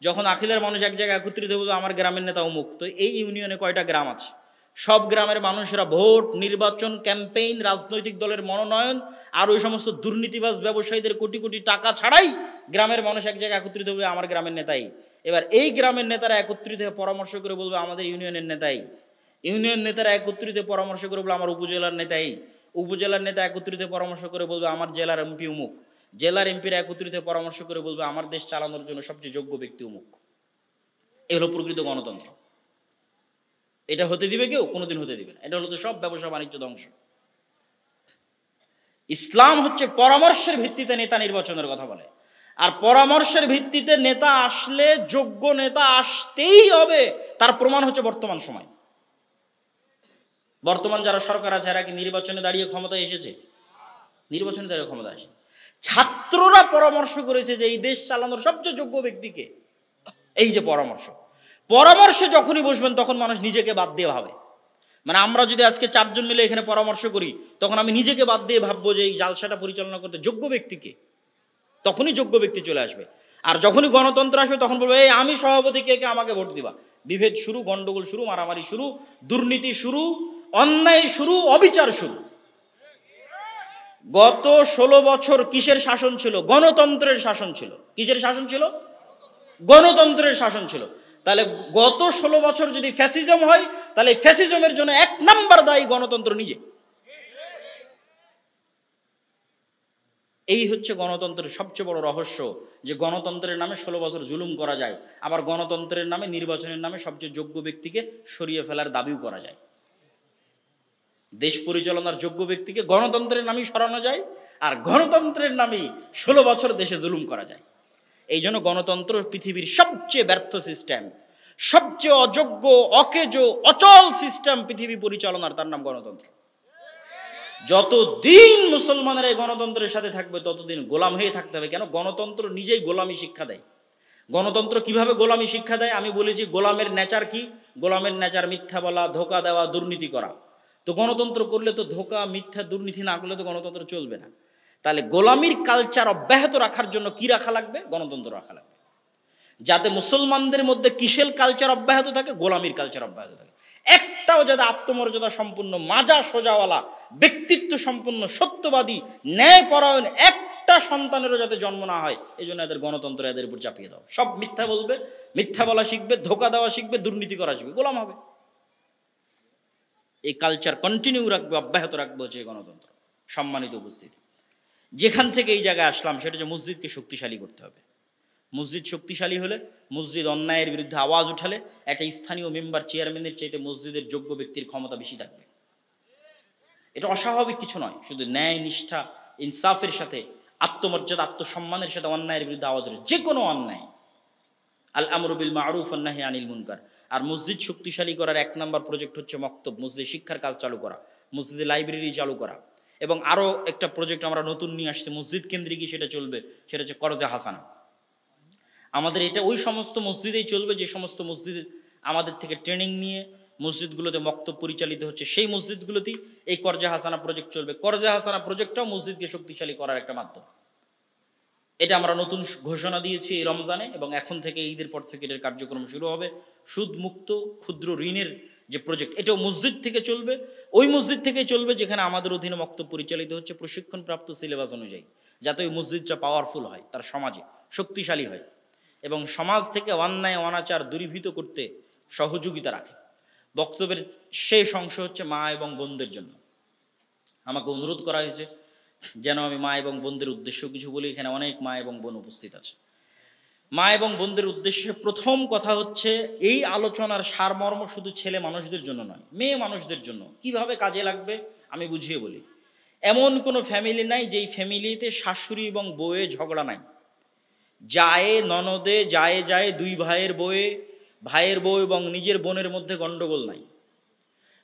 যখন আখিলার মানুষ এক জায়গায় একত্রিত বলবে আমার গ্রামের নেতা অমুক, তো এই ইউনিয়নে কয়টা গ্রাম আছে? সব গ্রামের মানুষেরা ভোট, নির্বাচন, ক্যাম্পেইন, রাজনৈতিক দলের মনোনয়ন আর ওই সমস্ত দুর্নীতিবাজ ব্যবসায়ীদের কোটি কোটি টাকা ছাড়াই গ্রামের মানুষ এক জায়গায় একত্রিত হবে আমার গ্রামের নেতাই। এবার এই গ্রামের নেতারা একত্রিত হয়ে পরামর্শ করে বলবে আমাদের ইউনিয়নের নেতাই, ইউনিয়ন নেতারা একত্রিত পরামর্শ করে বলবে আমার উপজেলার নেতাই, উপজেলার নেতা একত্রিত পরামর্শ করে বলবে আমার জেলার এমপি অমুক, জেলার এমপিরা একত্রিত পরামর্শ করে বলবে আমার দেশ চালানোর জন্য সবচেয়ে যোগ্য ব্যক্তি অমুক। এ হলো প্রকৃত গণতন্ত্র। এটা হতে দিবে কেউ? কোনোদিন হতে দিবে না। এটা হলো তো সব ব্যবসা বাণিজ্য ধ্বংস। ইসলাম হচ্ছে পরামর্শের ভিত্তিতে নেতা নির্বাচনের কথা বলে, আর পরামর্শের ভিত্তিতে নেতা আসলে যোগ্য নেতা আসতেই হবে। তার প্রমাণ হচ্ছে বর্তমান সময়। বর্তমান যারা সরকার আছে এরা কি নির্বাচনে দাঁড়িয়ে ক্ষমতায় এসেছে? নির্বাচনে দাঁড়িয়ে ক্ষমতা আসে। ছাত্ররা পরামর্শ করেছে যে এই দেশ চালানোর সবচেয়ে যোগ্য ব্যক্তিকে। এই যে পরামর্শে যখনই বসবেন তখন মানুষ নিজেকে বাদ দিয়ে ভাবে। মানে আমরা যদি আজকে 4 জন মিলে এখানে পরামর্শ করি, তখন আমি নিজেকে বাদ দিয়ে ভাববো যে এই জালসাটা পরিচালনা করতে যোগ্য ব্যক্তিকে, তখনই যোগ্য ব্যক্তি চলে আসবে। আর যখনই গণতন্ত্র আসবে তখন বলবো এই আমি সভাপতি, কে কে আমাকে ভোট দিবা। বিভেদ শুরু, গন্ডগোল শুরু, মারামারি শুরু, দুর্নীতি শুরু, অন্যায় শুরু, অবিচার শুরু। গত 16 বছর কিসের শাসন ছিল? গণতন্ত্রের শাসন ছিল। কিসের শাসন ছিল? গণতন্ত্রের শাসন ছিল। তাহলে গত 16 বছর যদি ফ্যাসিজম হয়, তাহলে ফ্যাসিজমের জন্য 1 নাম্বার দায়ী গণতন্ত্র নিজে। এই হচ্ছে গণতন্ত্রের সবচেয়ে বড় রহস্য, যে গণতন্ত্রের নামে 16 বছর জুলুম করা যায়, আবার গণতন্ত্রের নামে নির্বাচনের নামে সবচেয়ে যোগ্য ব্যক্তিকে সরিয়ে ফেলার দাবিও করা যায়। দেশ পরিচালনার যোগ্য ব্যক্তিকে গণতন্ত্রের নামেই সরানো যায়, আর গণতন্ত্রের নামেই 16 বছর দেশে জুলুম করা যায়। এই জন্য গণতন্ত্র পৃথিবীর সবচেয়ে ব্যর্থ সিস্টেম, সবচেয়ে অযোগ্য, অকেজ, অচল সিস্টেম পৃথিবী পরিচালনার, তার নাম গণতন্ত্র। যতদিন মুসলমানের এই গণতন্ত্রের সাথে থাকবে ততদিন গোলাম হয়ে থাকতে হবে। কেন? গণতন্ত্র নিজেই গোলামি শিক্ষা দেয়। গণতন্ত্র কিভাবে গোলামি শিক্ষা দেয় আমি বলেছি। গোলামের নেচার কি? গোলামের নেচার মিথ্যা বলা, ধোকা দেওয়া, দুর্নীতি করা। তো গণতন্ত্র করলে তো ধোকা, মিথ্যা, দুর্নীতি না করলে তো গণতন্ত্র চলবে না। তাহলে গোলামির কালচার অব্যাহত রাখার জন্য কি রাখা লাগবে? গণতন্ত্র রাখা লাগবে, যাতে মুসলমানদের মধ্যে কিসের কালচার অব্যাহত থাকে? গোলামির কালচার অব্যাহত থাকে। একটাও যাতে আত্মমর্যাদা সম্পূর্ণ, মাজা সোজাওয়ালা, ব্যক্তিত্ব সম্পূর্ণ, সত্যবাদী, ন্যায়পরায়ণ একটা সন্তানেরও যাতে জন্ম না হয়, এই জন্য এদের গণতন্ত্র এদের উপর চাপিয়ে দাও। সব মিথ্যা বলবে, মিথ্যা বলা শিখবে, ধোকা দেওয়া শিখবে, দুর্নীতি করা শিখবে, গোলাম হবে। এই কালচার কন্টিনিউ রাখবে, অব্যাহত রাখবে হচ্ছে গণতন্ত্র। সম্মানিত উপস্থিতি, যেখান থেকে এই জায়গায় আসলাম সেটা হচ্ছে মসজিদকে শক্তিশালী করতে হবে। মসজিদ শক্তিশালী হলে, মসজিদ অন্যায়ের বিরুদ্ধে আওয়াজ উঠালে, একটা স্থানীয় মেম্বার, চেয়ারম্যানের চাইতে মসজিদের যোগ্য ব্যক্তির ক্ষমতা বেশি থাকবে। এটা অস্বাভাবিক কিছু নয়। শুধু ন্যায়, নিষ্ঠা, ইনসাফের সাথে, আত্মমর্যাদা, আত্মসম্মানের সাথে অন্যায়ের বিরুদ্ধে আওয়াজ ওঠে, যে কোনো অন্যায়। আল আমরু বিল মারুফ ওয়ান নাহি আনিল মুনকার। আর মসজিদ শক্তিশালী করার 1 নম্বর প্রজেক্ট হচ্ছে মক্তব, মসজিদ শিক্ষার কাজ চালু করা, মসজিদে লাইব্রেরি চালু করা। এবং আরও একটা প্রজেক্ট আমরা নতুন নিয়ে আসছি, মসজিদ কেন্দ্রিকই সেটা চলবে, সেটা হচ্ছে করজে হাসানা। আমাদের এটা ওই সমস্ত মসজিদেই চলবে যে সমস্ত মসজিদ আমাদের থেকে ট্রেনিং নিয়ে মসজিদগুলোতে মক্তব পরিচালিত হচ্ছে, সেই মসজিদগুলোতেই এই করজে হাসানা প্রজেক্ট চলবে। করজে হাসানা প্রজেক্টটাও মসজিদকে শক্তিশালী করার একটা মাধ্যম। এটা আমরা নতুন ঘোষণা দিয়েছি এই রমজানে, এবং এখন থেকে ঈদের পর থেকে এটার কার্যক্রম শুরু হবে। সুদমুক্ত ক্ষুদ্র ঋণের যে প্রজেক্ট, এটাও মসজিদ থেকে চলবে। ওই মসজিদ থেকে চলবে যেখানে আমাদের অধীনে মক্তব পরিচালিত হচ্ছে, প্রশিক্ষণপ্রাপ্ত সিলেবাস অনুযায়ী, যাতে ওই মসজিদটা পাওয়ারফুল হয়, তার সমাজে শক্তিশালী হয় এবং সমাজ থেকে অন্যায় অনাচার দূরীভূত করতে সহযোগিতা রাখে। বক্তব্যের শেষ অংশ হচ্ছে মা এবং বোনদের জন্য। আমাকে অনুরোধ করা হয়েছে যেন আমি মা এবং বোনদের উদ্দেশ্য কিছু বলি। এখানে অনেক মা এবং বোন উপস্থিত আছে। মা এবং বোনদের উদ্দেশ্যে প্রথম কথা হচ্ছে, এই আলোচনার সারমর্ম শুধু ছেলে মানুষদের জন্য নয়, মেয়ে মানুষদের জন্য। কিভাবে কাজে লাগবে আমি বুঝিয়ে বলি। এমন কোনো ফ্যামিলি নাই যেই ফ্যামিলিতে শাশুড়ি এবং বউয়ে ঝগড়া নাই, যায় ননদে, যায় যায় 2 ভাইয়ের বউয়ে, ভাইয়ের বউ এবং নিজের বোনের মধ্যে গন্ডগোল নাই।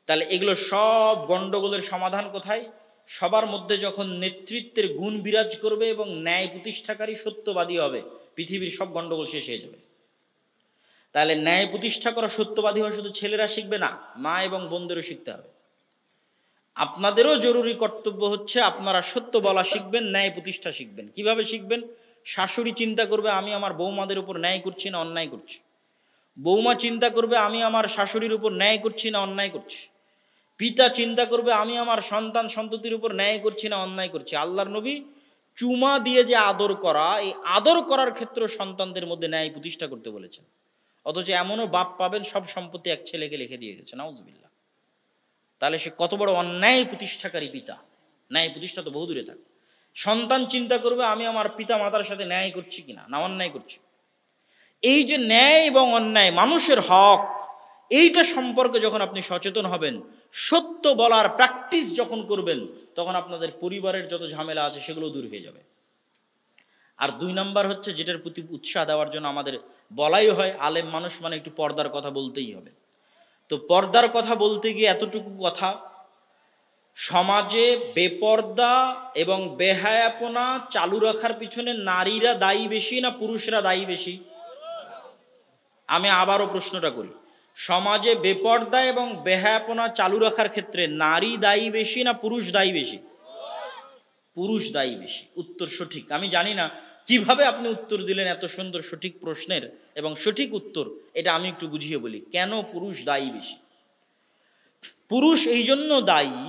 তাহলে এগুলো সব গন্ডগোলের সমাধান কোথায়? সবার মধ্যে যখন নেতৃত্বের গুণ বিরাজ করবে এবং ন্যায় প্রতিষ্ঠাকারী, সত্যবাদী হবে, পৃথিবীর সব গন্ডগোল শেষ হয়ে যাবে। তাহলে ন্যায় প্রতিষ্ঠা করা, সত্যবাদী হওয়া শুধু ছেলেরা শিখবে না, মা এবং বোনদেরও শিখতে হবে। আপনাদেরও জরুরি কর্তব্য হচ্ছে আপনারা সত্য বলা শিখবেন, ন্যায় প্রতিষ্ঠা শিখবেন। কিভাবে শিখবেন? শাশুড়ি চিন্তা করবে আমি আমার বৌমাদের উপর ন্যায় করছি না অন্যায় করছি, বৌমা চিন্তা করবে আমি আমার শাশুড়ির উপর ন্যায় করছি না অন্যায় করছি, পিতা চিন্তা করবে আমি আমার সন্তান সন্ততির উপর ন্যায় করছি না অন্যায় করছি। আল্লাহর নবী চুমা দিয়ে যে আদর করা, এই আদর করার ক্ষেত্রে সন্তানদের মধ্যে ন্যায় প্রতিষ্ঠা করতে বলেছেন। অথচ এমনও বাপ পাবেন সব সম্পত্তি এক ছেলেকে লিখে দিয়ে গেছে, নাউজুবিল্লাহ। তাহলে সে কত বড় অন্যায় প্রতিষ্ঠাকারী পিতা। ন্যায় প্রতিষ্ঠা তো বহু দূরে থাকে। সন্তান চিন্তা করবে আমি আমার পিতা মাতার সাথে ন্যায় করছি কিনা, না অন্যায় করছি। এই যে ন্যায় এবং অন্যায়, মানুষের হক, এইটা সম্পর্কে যখন আপনি সচেতন হবেন, সত্য বলার প্র্যাকটিস যখন করবেন, তখন আপনাদের পরিবারের যত ঝামেলা আছে সেগুলো দূর হয়ে যাবে। আর 2 নাম্বার হচ্ছে, যেটার প্রতি উৎসাহ দেওয়ার জন্য আমাদের বলাই হয়, আলেম মানুষ মানে একটু পর্দার কথা বলতেই হবে। তো পর্দার কথা বলতে গিয়ে এতটুকু কথা, সমাজে বেপর্দা এবং বেহায়াপনা চালু রাখার পিছনে নারীরা দায়ী বেশি না পুরুষরা দায়ী বেশি? আমি আবারও প্রশ্নটা করি, সমাজে বেপর্দা এবং বেহায়াপনা চালু রাখার ক্ষেত্রে নারী দায়ী বেশি না পুরুষ দায়ী বেশি? পুরুষ দায়ী বেশি। উত্তর সঠিক। আমি জানি না কিভাবে আপনি উত্তর দিলেন এত সুন্দর সঠিক প্রশ্নের, এবং সঠিক উত্তর এটা আমি একটু বুঝিয়ে বলি কেন পুরুষ দায়ী বেশি। পুরুষ এই জন্য দায়ী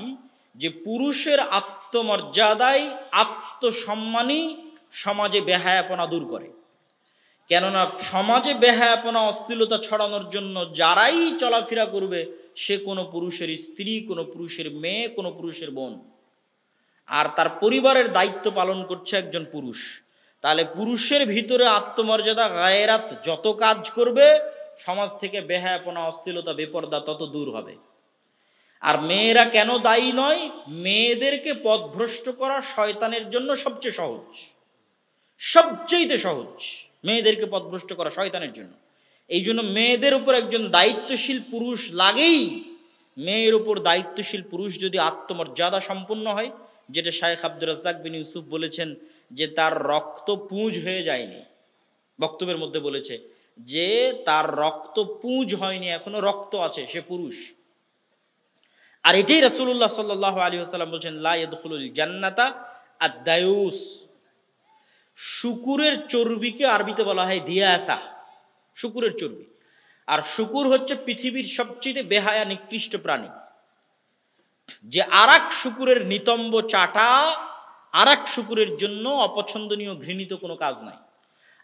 যে পুরুষের আত্মমর্যাদায়, আত্মসম্মানই সমাজে বেহায়াপনা দূর করে। কেননা সমাজে বেহায়াপনা, অশ্লীলতা ছড়ানোর জন্য যারাই চলাফেরা করবে, সে কোনো পুরুষের স্ত্রী, কোনো পুরুষের মেয়ে, কোনো পুরুষের বোন, আর তার পরিবারের দায়িত্ব পালন করছে একজন পুরুষ। তাহলে পুরুষের ভিতরে আত্মমর্যাদা, গায়রাত যত কাজ করবে, সমাজ থেকে বেহায়াপনা, অশ্লীলতা, বেপর্দা তত দূর হবে। আর মেয়েরা কেন দায়ী নয়? মেয়েদেরকে পথভ্রষ্ট করা শয়তানের জন্য সবচেয়ে সহজ, সবচেয়ে সহজ মেয়েদেরকে পথভ্রষ্ট করা শয়তানের জন্য। এই জন্য মেয়েদের উপর একজন দায়িত্বশীল পুরুষ লাগেই। মেয়ের উপর দায়িত্বশীল পুরুষ যদি আত্মমর্যাদা সম্পন্ন হয়, যেটা শায়েখ আব্দুর রাজ্জাক বিন ইউসুফ বলেছেন যে তার রক্ত পুঁজ হয়ে যায়নি, বক্তব্যের মধ্যে বলেছে যে তার রক্ত পুঁজ হয়নি, এখনো রক্ত আছে, সে পুরুষ। আর এটাই রাসূলুল্লাহ সাল্লাল্লাহু আলাইহি ওয়াসাল্লাম বলছেন, লা ইয়াদখুলুল জান্নাতা আদ-দায়ুস। শুকুরের চর্বিকে আরবিতে বলা হয় দিয়াসা, শুকুরের চর্বি। আর শুকুর হচ্ছে পৃথিবীর সবচেয়ে বেহায়া নিকৃষ্ট প্রাণী, যে আরেক শুকুরের নিতম্ব চাটা আরেক শুকুরের জন্য অপছন্দনীয়, ঘৃণিত কোনো কাজ নাই।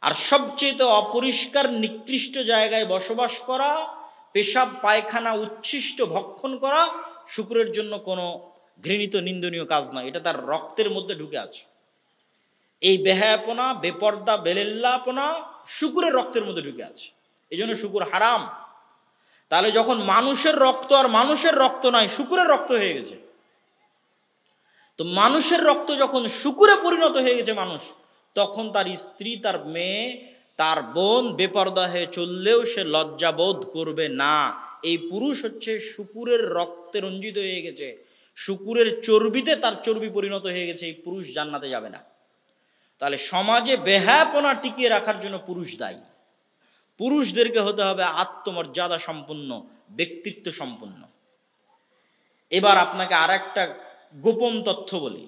আর সবচেয়ে অপরিষ্কার নিকৃষ্ট জায়গায় বসবাস করা, পেশাব পায়খানা উচ্ছিষ্ট ভক্ষণ করা শুকুরের জন্য কোনো ঘৃণিত, নিন্দনীয় কাজ নয়। এটা তার রক্তের মধ্যে ঢুকে আছে। এই বেহায়াপনা, বেপর্দা, বেলেল্লাপনা শুকুরের রক্তের মধ্যে ঢুকে আছে, এই জন্য শুকুর হারাম। তাহলে যখন মানুষের রক্ত আর মানুষের রক্ত নয়, শুকুরের রক্ত হয়ে গেছে, তো মানুষের রক্ত যখন শুকুরে পরিণত হয়ে গেছে মানুষ, তখন তার স্ত্রী, তার মেয়ে, তার বোন বেপর্দা হয়ে চললেও সে লজ্জাবোধ করবে না। এই পুরুষ হচ্ছে শুকুরের রক্তে রঞ্জিত হয়ে গেছে, শুকুরের চর্বিতে তার চর্বি পরিণত হয়ে গেছে, এই পুরুষ জান্নাতে যাবে না। তাহলে সমাজে বেহায়াপনা টিকিয়ে রাখার জন্য পুরুষ দায়ী। পুরুষদেরকে হতে হবে আত্মমর্যাদা সম্পন্ন, ব্যক্তিত্ব সম্পন্ন। এবার আপনাকে আর একটা গোপন তথ্য বলি,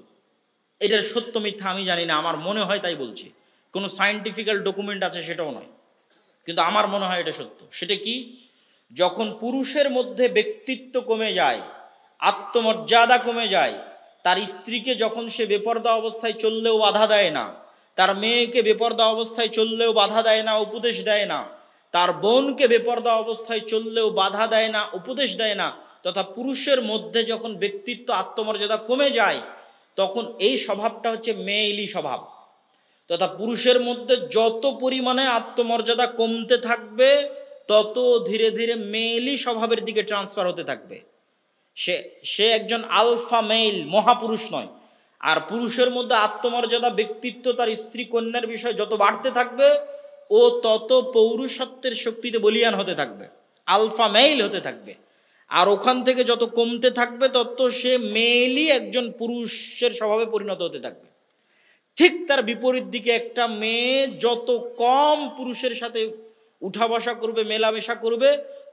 এটার সত্য মিথ্যা আমি জানি না, আমার মনে হয় তাই বলছি। কোনো সায়েন্টিফিক্যাল ডকুমেন্ট আছে সেটাও নয়, কিন্তু আমার মনে হয় এটা সত্য। সেটা কি? যখন পুরুষের মধ্যে ব্যক্তিত্ব কমে যায়, আত্মমর্যাদা কমে যায়, তার স্ত্রীকে যখন সে বেপর্দা অবস্থায় চললেও বাধা দেয় না, তার মেয়েকে বেপর্দা অবস্থায় চললেও বাধা দেয় না, উপদেশ দেয় না, তার বোনকে বেপর্দা অবস্থায় চললেও বাধা দেয় না, উপদেশ দেয় না, তথা পুরুষের মধ্যে যখন ব্যক্তিত্ব, আত্মমর্যাদা কমে যায়, তখন এই স্বভাবটা হচ্ছে মেয়েলি স্বভাব। তথা পুরুষের মধ্যে যত পরিমাণে আত্মমর্যাদা কমতে থাকবে, তত ধীরে ধীরে মেয়েলি স্বভাবের দিকে ট্রান্সফার হতে থাকবে। সে একজন আলফা মেল, মহাপুরুষ নয়। আর পুরুষের মধ্যে আত্মমর্যাদা, ব্যক্তিত্ব, তার স্ত্রী কন্যার বিষয় যত বাড়তে থাকবে, ও তত পৌরুষত্বের শক্তিতে বলিয়ান হতে থাকবে, আলফা মেল হতে থাকবে। আর ওখান থেকে যত কমতে থাকবে, তত সে মেয়েলি একজন পুরুষের স্বভাবে পরিণত হতে থাকবে। ঠিক তার বিপরীত দিকে একটা মেয়ে যত কম পুরুষের সাথে উঠা বসা করবে, মেলামেশা করবে,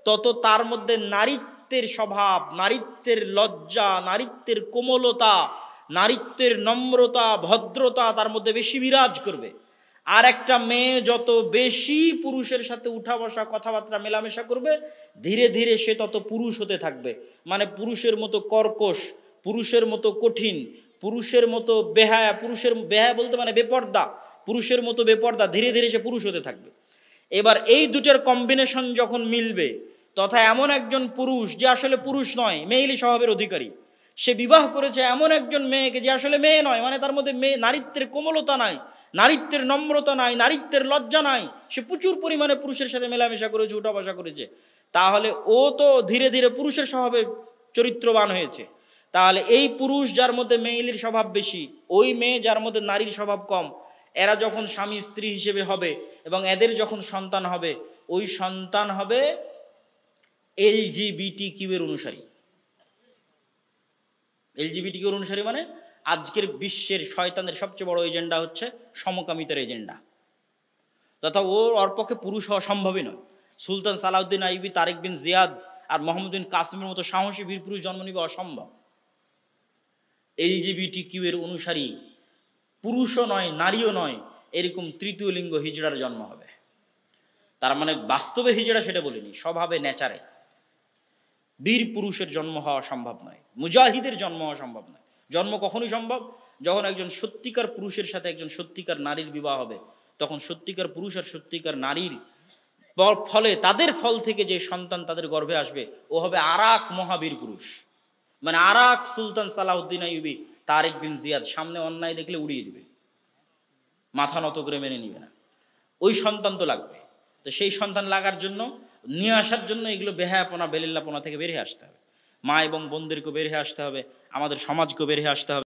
তত তার মধ্যে নারীত্বের স্বভাব, নারীত্বের লজ্জা, নারীত্বের কোমলতা, নারীত্বের নম্রতা, ভদ্রতা তার মধ্যে বেশি বিরাজ করবে। আর একটা মেয়ে যত বেশি পুরুষের সাথে উঠা বসা, কথাবার্তা, মেলামেশা করবে, ধীরে ধীরে সে তত পুরুষ হতে থাকবে। মানে পুরুষের মতো কর্কশ, পুরুষের মতো কঠিন, পুরুষের মতো বেহায়া, পুরুষের বেহায়া বলতে মানে বেপর্দা, পুরুষের মতো বেপর্দা, ধীরে ধীরে সে পুরুষ হতে থাকবে। এবার এই দুটোর কম্বিনেশন যখন মিলবে, তথা এমন একজন পুরুষ যে আসলে পুরুষ নয়, মেয়েলি স্বভাবের অধিকারী, সে বিবাহ করেছে এমন একজন মেয়েকে যে আসলে মেয়ে নয়, মানে তার মধ্যে নারীত্বের কোমলতা নাই, নারীত্বের নম্রতা নাই, নারীত্বের লজ্জা নাই, সে প্রচুর পরিমাণে পুরুষের সাথে মেলামেশা করেছে, উঠা বসা করেছে, তাহলে ও তো ধীরে ধীরে পুরুষের স্বভাবে চরিত্রবান হয়েছে। তাহলে এই পুরুষ যার মধ্যে মেয়েলির স্বভাব বেশি, ওই মেয়ে যার মধ্যে নারীর স্বভাব কম, এরা যখন স্বামী স্ত্রী হিসেবে হবে এবং এদের যখন সন্তান হবে, ওই সন্তান হবে LGBTQ এর অনুসারী। LGBTQ এর অনুসারী মানে আজকের বিশ্বের শয়তানের সবচেয়ে বড় এজেন্ডা হচ্ছে সমকামিতার এজেন্ডা, তথা ওর পক্ষে পুরুষ হওয়া সম্ভবই নয়। সুলতান সালাউদ্দিন আইয়ুবী, তারেক বিন জিয়াদ আর মোহাম্মদ বিন কাসিমের মতো সাহসী বীর পুরুষ জন্ম নিবে অসম্ভব। LGBTQ এর অনুসারী পুরুষও নয়, নারীও নয়, এরকম তৃতীয় লিঙ্গ হিজড়ার জন্ম হবে। তার মানে বাস্তবে হিজড়া সেটা বলিনি, স্বভাবে, নেচারে বীর পুরুষের জন্ম হওয়া সম্ভব নয়, মুজাহিদের জন্ম হওয়া সম্ভব নয়। জন্ম কখনই সম্ভব যখন একজন সত্যিকার পুরুষের সাথে একজন সত্যিকার নারীর বিবাহ হবে, তখন সত্যিকার পুরুষ আর সত্যিকার নারীর ফলে, তাদের ফল থেকে যে সন্তান তাদের গর্ভে আসবে, ও হবে আরাক মহাবীর পুরুষ। মানে আরাক সুলতান সালাউদ্দিন আইয়ুবী, তারেক বিন জিয়াদ, সামনে অন্যায় দেখলে উড়িয়ে দিবে, মাথা নত করে মেনে নিবে না। ওই সন্তান তো লাগবে। তো সেই সন্তান লাগার জন্য, নিয়ে আসার জন্য এগুলো বেহায়াপনা, বেলিল্লাপনা থেকে বেরিয়ে আসতে হবে। মা এবং বোনদেরকেও বেরিয়ে আসতে হবে, আমাদের সমাজকেও বেরিয়ে আসতে হবে।